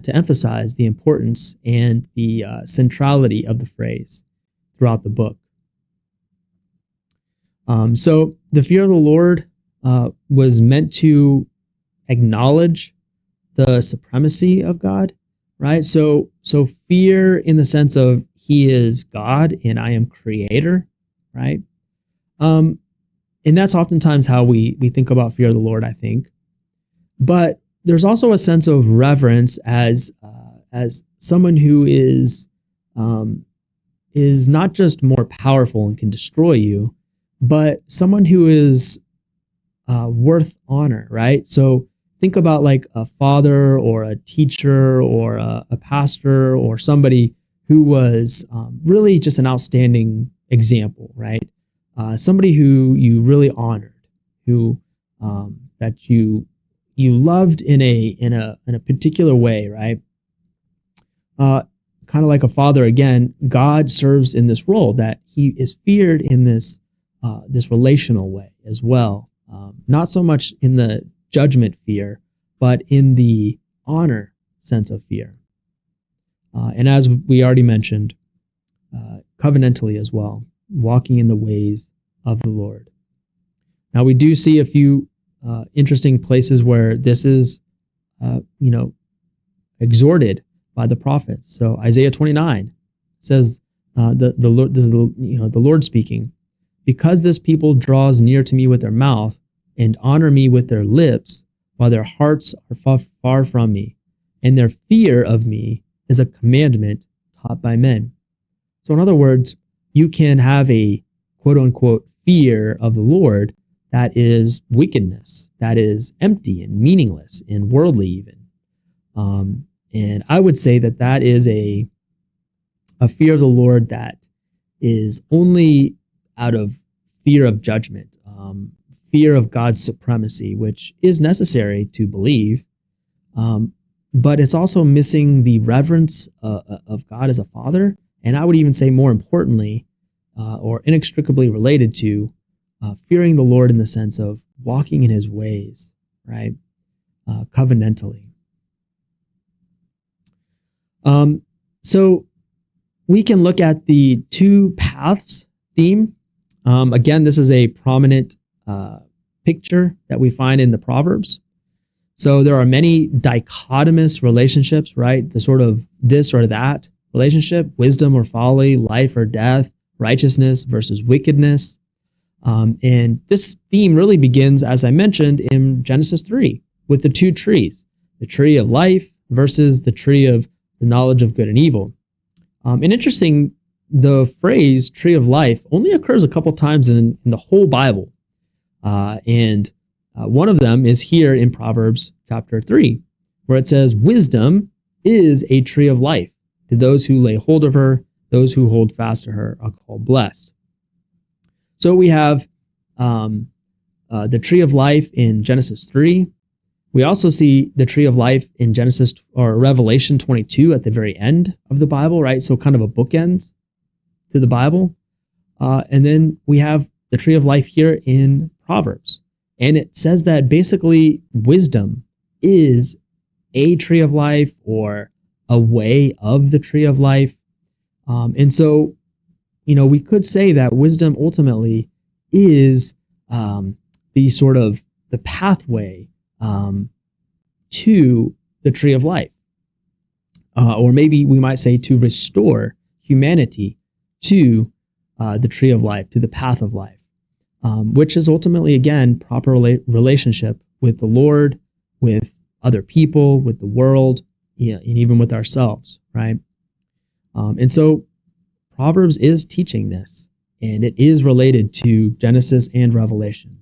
to emphasize the importance and the centrality of the phrase throughout the book. So the fear of the Lord was meant to acknowledge the supremacy of God, right? So fear in the sense of He is God and I am creator, right? And that's oftentimes how we think about fear of the Lord, I think. But there's also a sense of reverence as someone who is not just more powerful and can destroy you, but someone who is worth honor, right? So think about like a father or a teacher or a pastor or somebody who was really just an outstanding example, right? Somebody who you really honored, who that you loved in a particular way, right? Kind of like a father again. God serves in this role that He is feared in this relational way as well. Not so much in the judgment fear, but in the honor sense of fear. And as we already mentioned, covenantally as well, walking in the ways of the Lord. Now we do see a few interesting places where this is, exhorted by the prophets. So Isaiah 29 says, the Lord, this is the Lord speaking, because this people draws near to me with their mouth and honor me with their lips, while their hearts are far from me, and their fear of me is a commandment taught by men. So in other words, you can have a quote unquote fear of the Lord that is wickedness, that is empty and meaningless and worldly even. And I would say that is a fear of the Lord that is only out of fear of judgment, fear of God's supremacy, which is necessary to believe, but it's also missing the reverence of God as a father, and I would even say more importantly, or inextricably related to fearing the Lord in the sense of walking in His ways, right? Covenantally. So we can look at the two paths theme. Again, this is a prominent picture that we find in the Proverbs. So there are many dichotomous relationships, right? The sort of this or that relationship, wisdom or folly, life or death, righteousness versus wickedness. And this theme really begins, as I mentioned, in Genesis 3 with the two trees, the tree of life versus the tree of the knowledge of good and evil. And interesting, the phrase tree of life only occurs a couple times in the whole Bible. And one of them is here in Proverbs chapter 3, where it says, wisdom is a tree of life. To those who lay hold of her, those who hold fast to her are called blessed. So we have the tree of life in Genesis 3. We also see the tree of life in Genesis or Revelation 22 at the very end of the Bible, right? So kind of a bookend to the Bible. And then we have the tree of life here in Proverbs. And it says that basically wisdom is a tree of life or a way of the tree of life. And so, we could say that wisdom ultimately is the sort of the pathway to the tree of life. Or maybe we might say to restore humanity to the tree of life, to the path of life, which is ultimately, again, proper relationship with the Lord, with other people, with the world, and even with ourselves, right? And so Proverbs is teaching this, and it is related to Genesis and Revelation.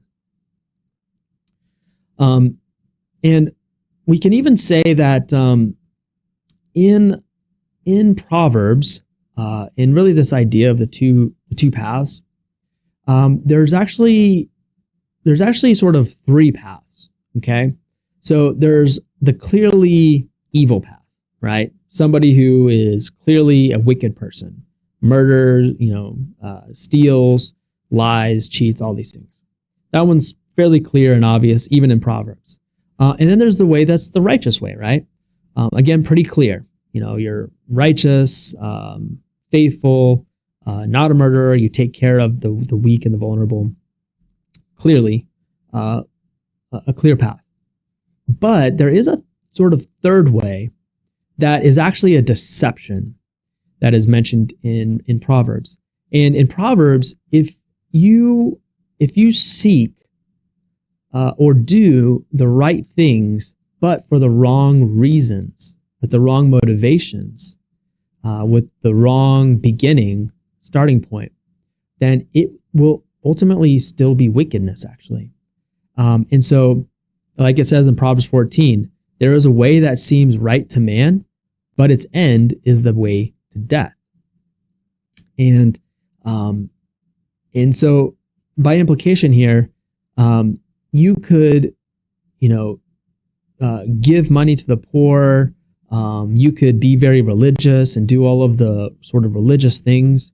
And we can even say that in Proverbs, in really this idea of the two paths, there's actually sort of three paths. Okay, so there's the clearly evil path, right? Somebody who is clearly a wicked person, murders, steals, lies, cheats, all these things. That one's fairly clear and obvious, even in Proverbs. And then there's the way that's the righteous way, right? Again, pretty clear. You're righteous, faithful, not a murderer. You take care of the weak and the vulnerable. clearly a clear path. But there is a sort of third way that is actually a deception that is mentioned in Proverbs. And in Proverbs, if you seek or do the right things, but for the wrong reasons, with the wrong motivations, with the wrong starting point, then it will ultimately still be wickedness, actually. And so, like it says in Proverbs 14, there is a way that seems right to man, but its end is the way to death. And so, by implication here, you could, give money to the poor. You could be very religious and do all of the sort of religious things.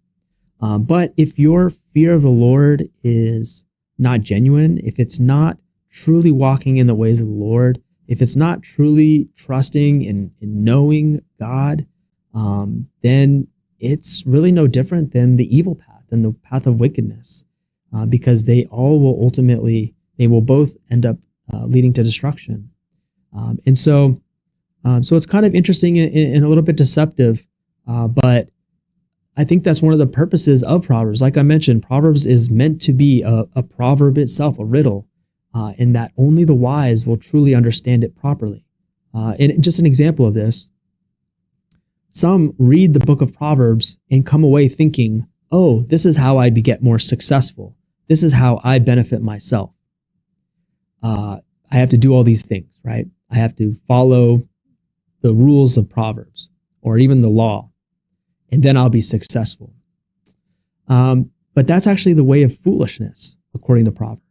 But if your fear of the Lord is not genuine, if it's not truly walking in the ways of the Lord, if it's not truly trusting and knowing God, then it's really no different than the evil path and the path of wickedness, because they will both end up leading to destruction. So it's kind of interesting and a little bit deceptive, but I think that's one of the purposes of Proverbs. Like I mentioned, Proverbs is meant to be a proverb itself, a riddle, in that only the wise will truly understand it properly. And just an example of this, some read the book of Proverbs and come away thinking, oh, this is how I get more successful. This is how I benefit myself. I have to do all these things, right? I have to follow the rules of Proverbs or even the law, and then I'll be successful. But that's actually the way of foolishness, according to Proverbs.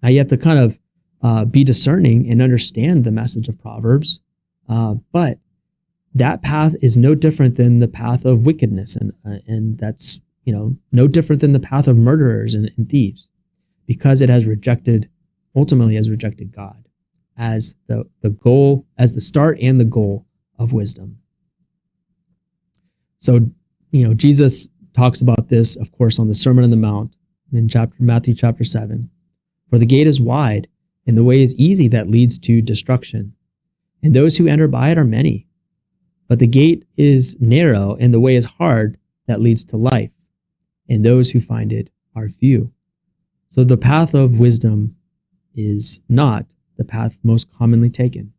Now you have to kind of be discerning and understand the message of Proverbs, but that path is no different than the path of wickedness, and that's no different than the path of murderers and thieves, because it ultimately has rejected God as the goal, as the start and the goal of wisdom. So, Jesus talks about this, of course, on the Sermon on the Mount in Matthew chapter 7. For the gate is wide, and the way is easy that leads to destruction, and those who enter by it are many. But the gate is narrow, and the way is hard that leads to life, and those who find it are few. So the path of wisdom is not the path most commonly taken.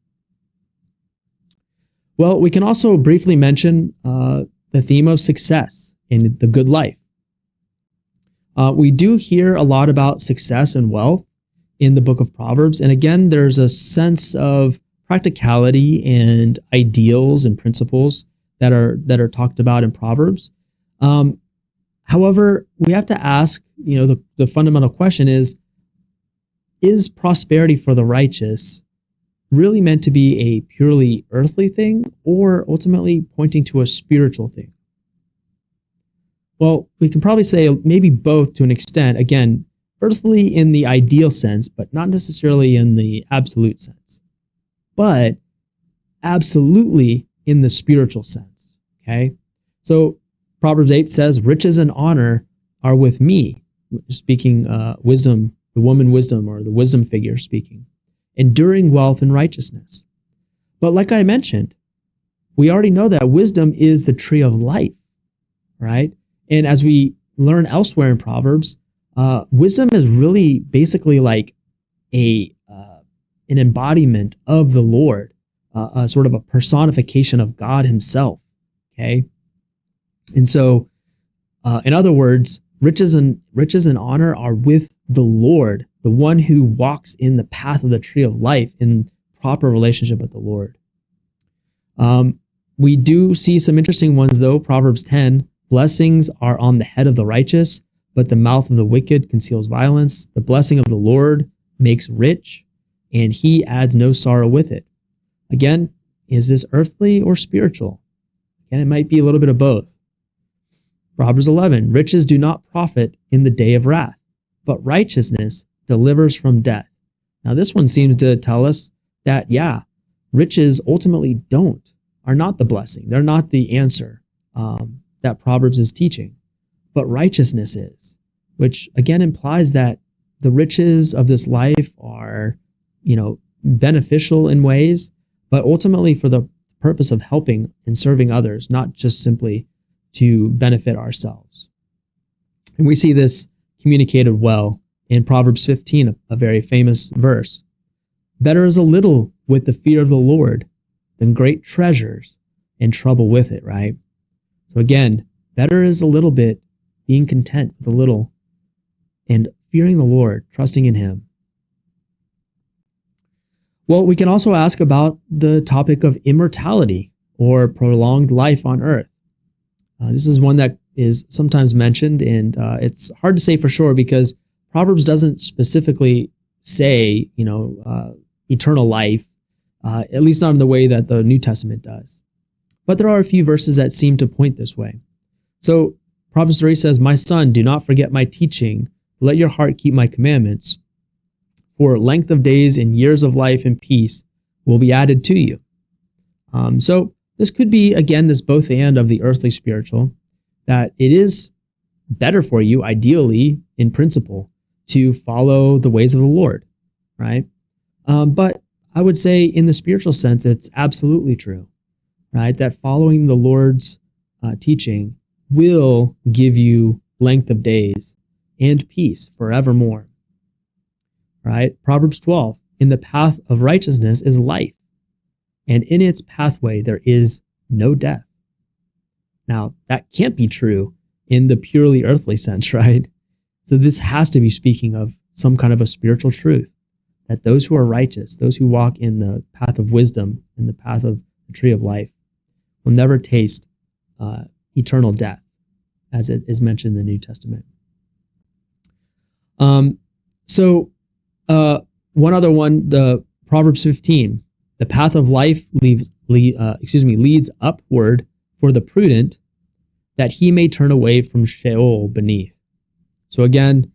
Well, we can also briefly mention the theme of success in the good life. We do hear a lot about success and wealth in the book of Proverbs. And again, there's a sense of practicality and ideals and principles that are talked about in Proverbs. However, we have to ask, the fundamental question is prosperity for the righteous really meant to be a purely earthly thing, or ultimately pointing to a spiritual thing? Well, we can probably say maybe both to an extent. Again, earthly in the ideal sense, but not necessarily in the absolute sense. But absolutely in the spiritual sense, okay? So Proverbs 8 says, riches and honor are with me, speaking wisdom, the woman wisdom, or the wisdom figure speaking, enduring wealth and righteousness. But like I mentioned, we already know that wisdom is the tree of life, right? And as we learn elsewhere in Proverbs, wisdom is really basically like an embodiment of the Lord, a sort of a personification of God himself, okay? And so, in other words, riches and honor are with the Lord, the one who walks in the path of the tree of life in proper relationship with the Lord. We do see some interesting ones, though. Proverbs 10, blessings are on the head of the righteous, but the mouth of the wicked conceals violence. The blessing of the Lord makes rich, and he adds no sorrow with it. Again, is this earthly or spiritual? Again, it might be a little bit of both. Proverbs 11, riches do not profit in the day of wrath, but righteousness delivers from death. Now, this one seems to tell us that, riches ultimately are not the blessing. They're not the answer that Proverbs is teaching, but righteousness is, which again implies that the riches of this life are, beneficial in ways, but ultimately for the purpose of helping and serving others, not just simply to benefit ourselves. And we see this communicated well in Proverbs 15, a very famous verse. Better is a little with the fear of the Lord than great treasures and trouble with it, right? So again, better is a little bit, being content with a little, and fearing the Lord, trusting in Him. Well, we can also ask about the topic of immortality or prolonged life on earth. This is one that is sometimes mentioned, and it's hard to say for sure because Proverbs doesn't specifically say, eternal life, at least not in the way that the New Testament does. But there are a few verses that seem to point this way. So Proverbs 3 says, "My son, do not forget my teaching. Let your heart keep my commandments. For length of days and years of life and peace will be added to you." So this could be, again, this both and of the earthly spiritual, that it is better for you, ideally, in principle, to follow the ways of the Lord, right? But I would say in the spiritual sense, it's absolutely true, right? That following the Lord's teaching will give you length of days and peace forevermore, right? Proverbs 12, "In the path of righteousness is life, and in its pathway there is no death." Now, that can't be true in the purely earthly sense, right? So this has to be speaking of some kind of a spiritual truth, that those who are righteous, those who walk in the path of wisdom, in the path of the tree of life, will never taste eternal death, as it is mentioned in the New Testament. One other one, the Proverbs 15, "The path of life leads upward for the prudent, that he may turn away from Sheol beneath." So again,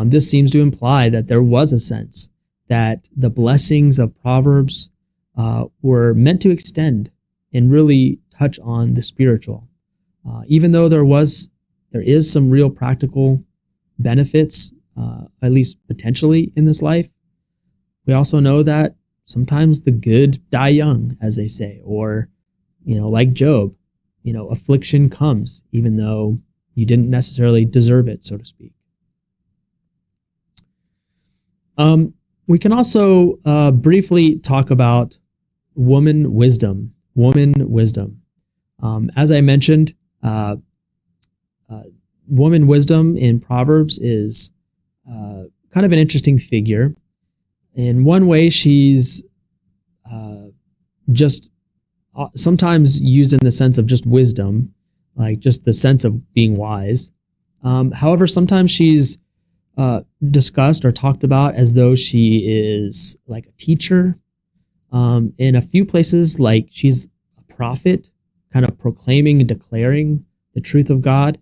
this seems to imply that there was a sense that the blessings of Proverbs were meant to extend and really touch on the spiritual. Even though there is some real practical benefits, at least potentially in this life, we also know that sometimes the good die young, as they say, or, like Job, affliction comes, even though you didn't necessarily deserve it, so to speak. We can also briefly talk about woman wisdom. As I mentioned, woman wisdom in Proverbs is kind of an interesting figure. In one way, she's just sometimes used in the sense of just wisdom, like just the sense of being wise. However, sometimes she's discussed or talked about as though she is like a teacher. In a few places, like she's a prophet, kind of proclaiming and declaring the truth of God.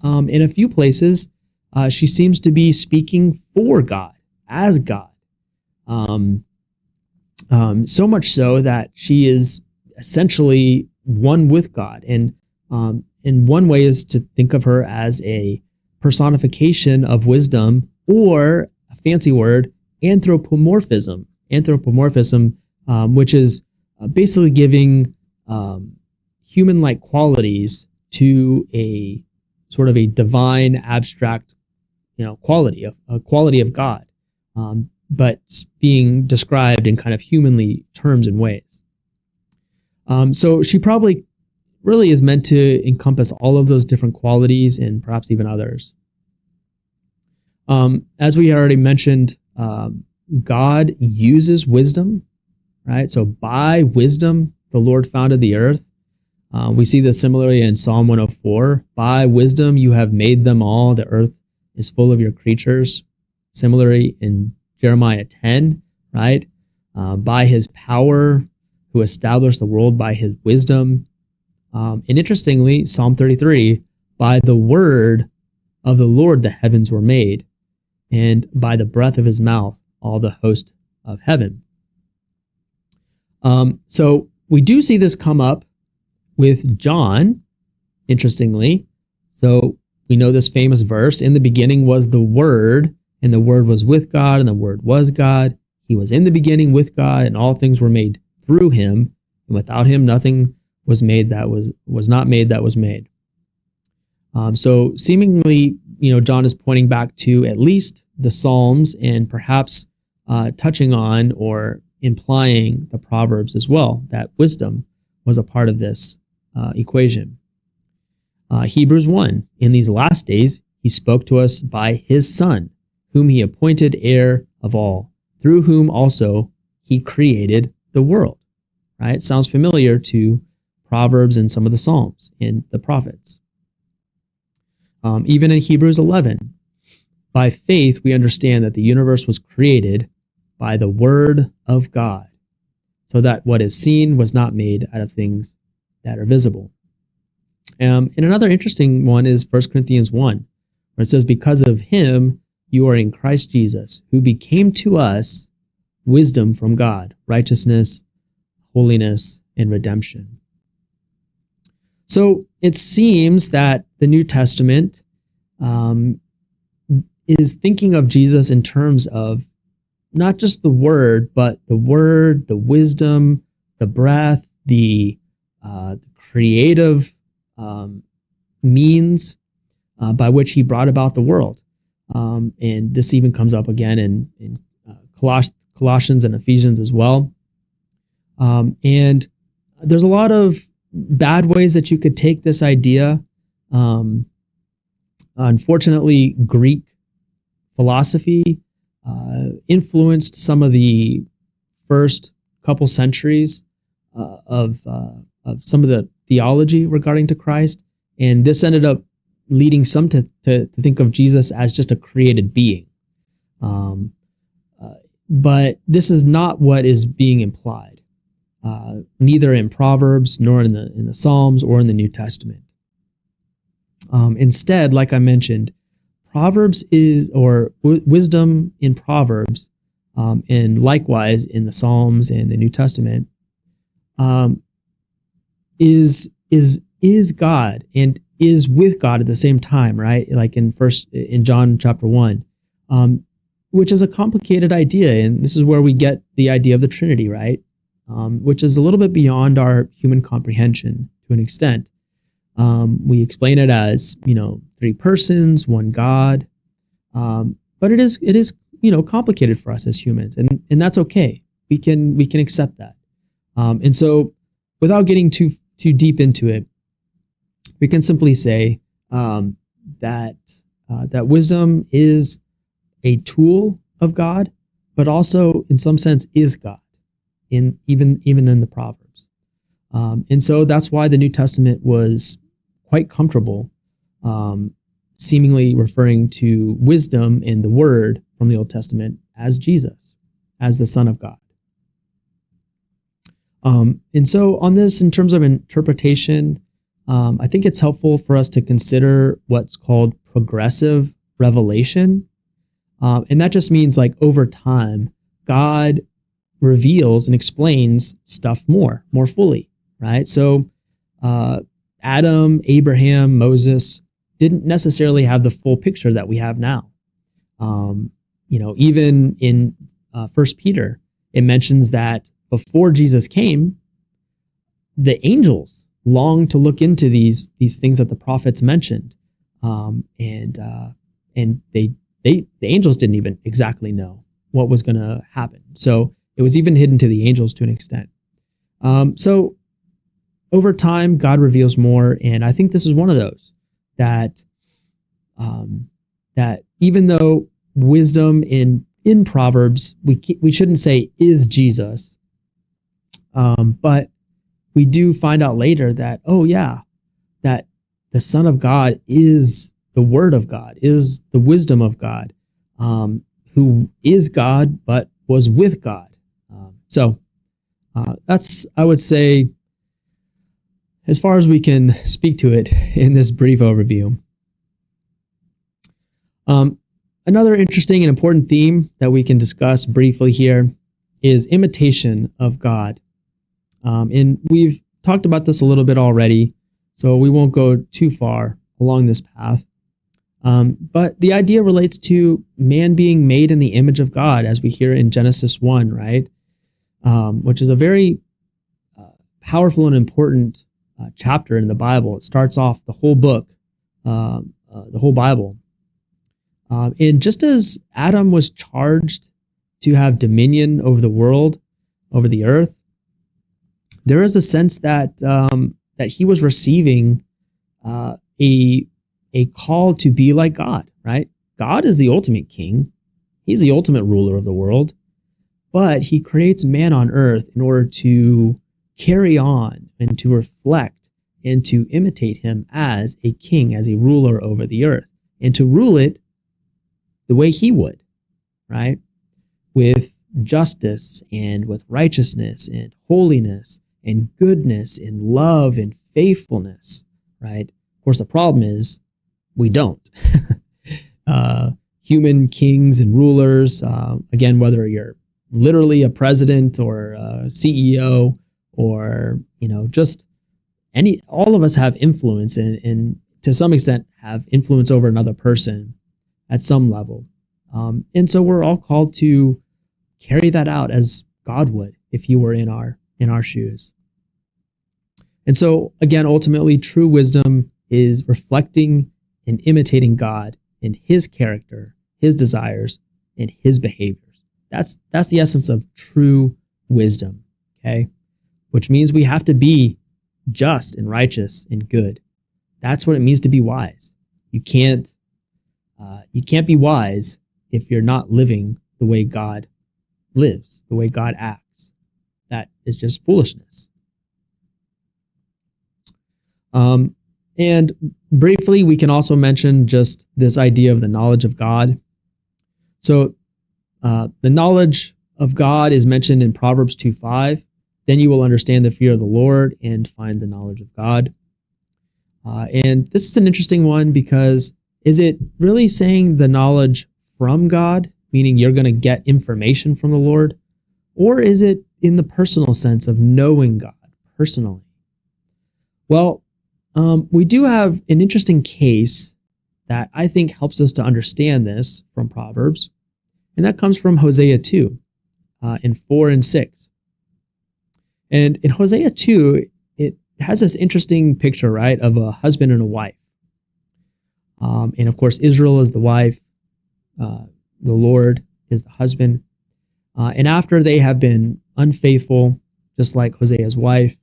In a few places, she seems to be speaking for God, as God. So much so that she is essentially one with God. And in one way is to think of her as a personification of wisdom, or a fancy word, anthropomorphism. Which is basically giving human-like qualities to a sort of a divine, abstract, quality, a quality of God, but being described in kind of humanly terms and ways. So she probably really is meant to encompass all of those different qualities and perhaps even others. As we already mentioned, God uses wisdom, right? So by wisdom, the Lord founded the earth. We see this similarly in Psalm 104. By wisdom, you have made them all. The earth is full of your creatures. Similarly in Jeremiah 10, right? By his power, who established the world by his wisdom. And interestingly, Psalm 33, by the word of the Lord, the heavens were made, and by the breath of his mouth, all the host of heaven. So we do see this come up with John, interestingly. So we know this famous verse, in the beginning was the Word, and the Word was with God, and the Word was God. He was in the beginning with God, and all things were made through him, and without him nothing was made that was not made that was made. So seemingly, John is pointing back to at least the Psalms, and perhaps touching on or implying the Proverbs as well, that wisdom was a part of this equation. Hebrews 1, in these last days, he spoke to us by his Son, whom he appointed heir of all, through whom also he created the world. Right? Sounds familiar to Proverbs and some of the Psalms and the prophets. Even in Hebrews 11, by faith we understand that the universe was created by the word of God, so that what is seen was not made out of things that are visible. And another interesting one is 1 Corinthians 1, where it says, because of him you are in Christ Jesus, who became to us wisdom from God, righteousness, holiness, and redemption. So it seems that the New Testament is thinking of Jesus in terms of not just the Word, but the Word, the wisdom, the breath, the creative means by which he brought about the world. And this even comes up again in Colossians and Ephesians as well. And there's a lot of bad ways that you could take this idea. Unfortunately, Greek philosophy influenced some of the first couple centuries of some of the theology regarding to Christ, and this ended up leading some to think of Jesus as just a created being. But this is not what is being implied, neither in Proverbs nor in the Psalms or in the New Testament. Instead, like I mentioned, Proverbs wisdom in Proverbs, and likewise in the Psalms and the New Testament, is God and is with God at the same time, right? Like in John chapter 1, which is a complicated idea, and this is where we get the idea of the Trinity, right? Which is a little bit beyond our human comprehension to an extent. We explain it as, three persons, one God, but it is complicated for us as humans, and that's okay. We can accept that, and so without getting too deep into it, we can simply say that wisdom is a tool of God, but also in some sense is God, even in the Proverbs, and so that's why the New Testament was quite comfortable, seemingly referring to wisdom in the Word from the Old Testament as Jesus, as the Son of God. And so on this, in terms of interpretation, I think it's helpful for us to consider what's called progressive revelation. And that just means like over time, God reveals and explains stuff more fully, right? So Adam, Abraham, Moses didn't necessarily have the full picture that we have now. Even in 1 Peter, it mentions that before Jesus came, the angels longed to look into these things that the prophets mentioned, and the angels didn't even exactly know what was going to happen. So it was even hidden to the angels to an extent. So over time, God reveals more, and I think this is one of those that even though wisdom in Proverbs we shouldn't say is Jesus. But we do find out later that, that the Son of God is the Word of God, is the wisdom of God, who is God, but was with God. So that's, I would say, as far as we can speak to it in this brief overview. Another interesting and important theme that we can discuss briefly here is imitation of God. And we've talked about this a little bit already, so we won't go too far along this path. But the idea relates to man being made in the image of God, as we hear in Genesis 1, right? Which is a very powerful and important chapter in the Bible. It starts off the whole book, the whole Bible. And just as Adam was charged to have dominion over the world, over the earth, there is a sense that that he was receiving a call to be like God, right? God is the ultimate king. He's the ultimate ruler of the world, but he creates man on earth in order to carry on and to reflect and to imitate him as a king, as a ruler over the earth, and to rule it the way he would, right? With justice and with righteousness and holiness and goodness and love and faithfulness, right? Of course, the problem is we don't. Human kings and rulers, again, whether you're literally a president or a CEO or, just all of us have influence and to some extent have influence over another person at some level. And so we're all called to carry that out as God would if he were in our shoes. And so again, ultimately, true wisdom is reflecting and imitating God in his character, his desires, and his behaviors. That's the essence of true wisdom, okay? Which means we have to be just and righteous and good. That's what it means to be wise. You can't be wise if you're not living the way God lives, the way God acts. That is just foolishness. And briefly, we can also mention just this idea of the knowledge of God. So the knowledge of God is mentioned in Proverbs 2:5. Then you will understand the fear of the Lord and find the knowledge of God. And this is an interesting one because is it really saying the knowledge from God, meaning you're going to get information from the Lord? Or is it in the personal sense of knowing God personally? Well, we do have an interesting case that I think helps us to understand this from Proverbs, and that comes from Hosea 2 in 4 and 6. And in Hosea 2, it has this interesting picture, right, of a husband and a wife. And of course, Israel is the wife, the Lord is the husband. And after they have been unfaithful, just like Hosea's wife,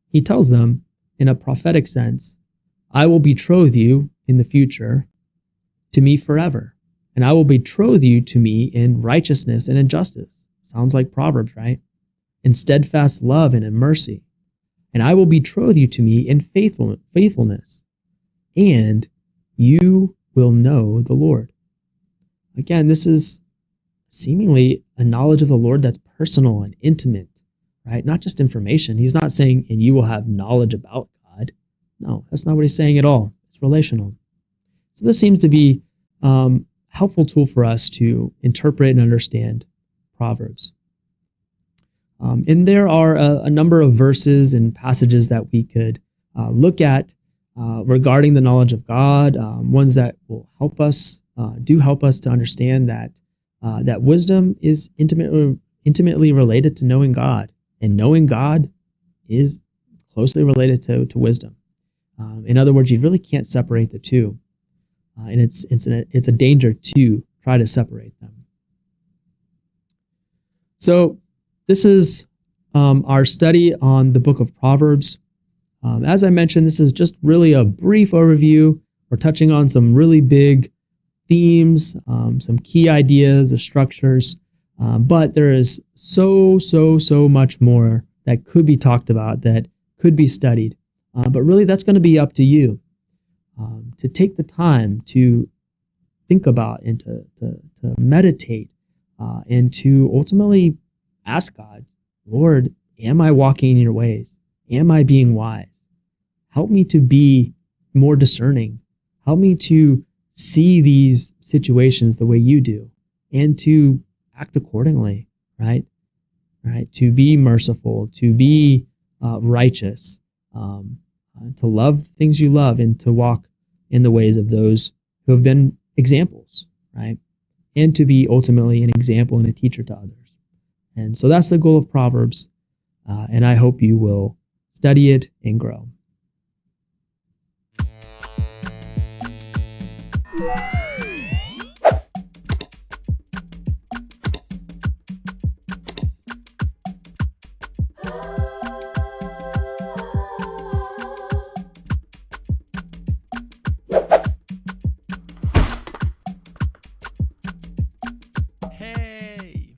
he tells them, in a prophetic sense, I will betroth you in the future to me forever, and I will betroth you to me in righteousness and in justice. Sounds like Proverbs, right? In steadfast love and in mercy. And I will betroth you to me in faithfulness, and you will know the Lord. Again, this is seemingly a knowledge of the Lord that's personal and intimate, right? Not just information. He's not saying, and you will have knowledge about God. No, that's not what he's saying at all. It's relational. So this seems to be a helpful tool for us to interpret and understand Proverbs. And there are a number of verses and passages that we could look at regarding the knowledge of God, ones that will help us, help us to understand that that wisdom is intimately related to knowing God. And knowing God is closely related to wisdom. In other words, you really can't separate the two. And it's a danger to try to separate them. So this is our study on the Book of Proverbs. As I mentioned, this is just really a brief overview. We're touching on some really big themes, some key ideas, the structures, but there is so much more that could be talked about, that could be studied. But really, that's going to be up to you to take the time to think about and to meditate and to ultimately ask God, Lord, am I walking in your ways? Am I being wise? Help me to be more discerning. Help me to see these situations the way you do and to act accordingly, right? Right? To be merciful, to be righteous, to love things you love, and to walk in the ways of those who have been examples, right? And to be ultimately an example and a teacher to others. And so that's the goal of Proverbs. And I hope you will study it and grow.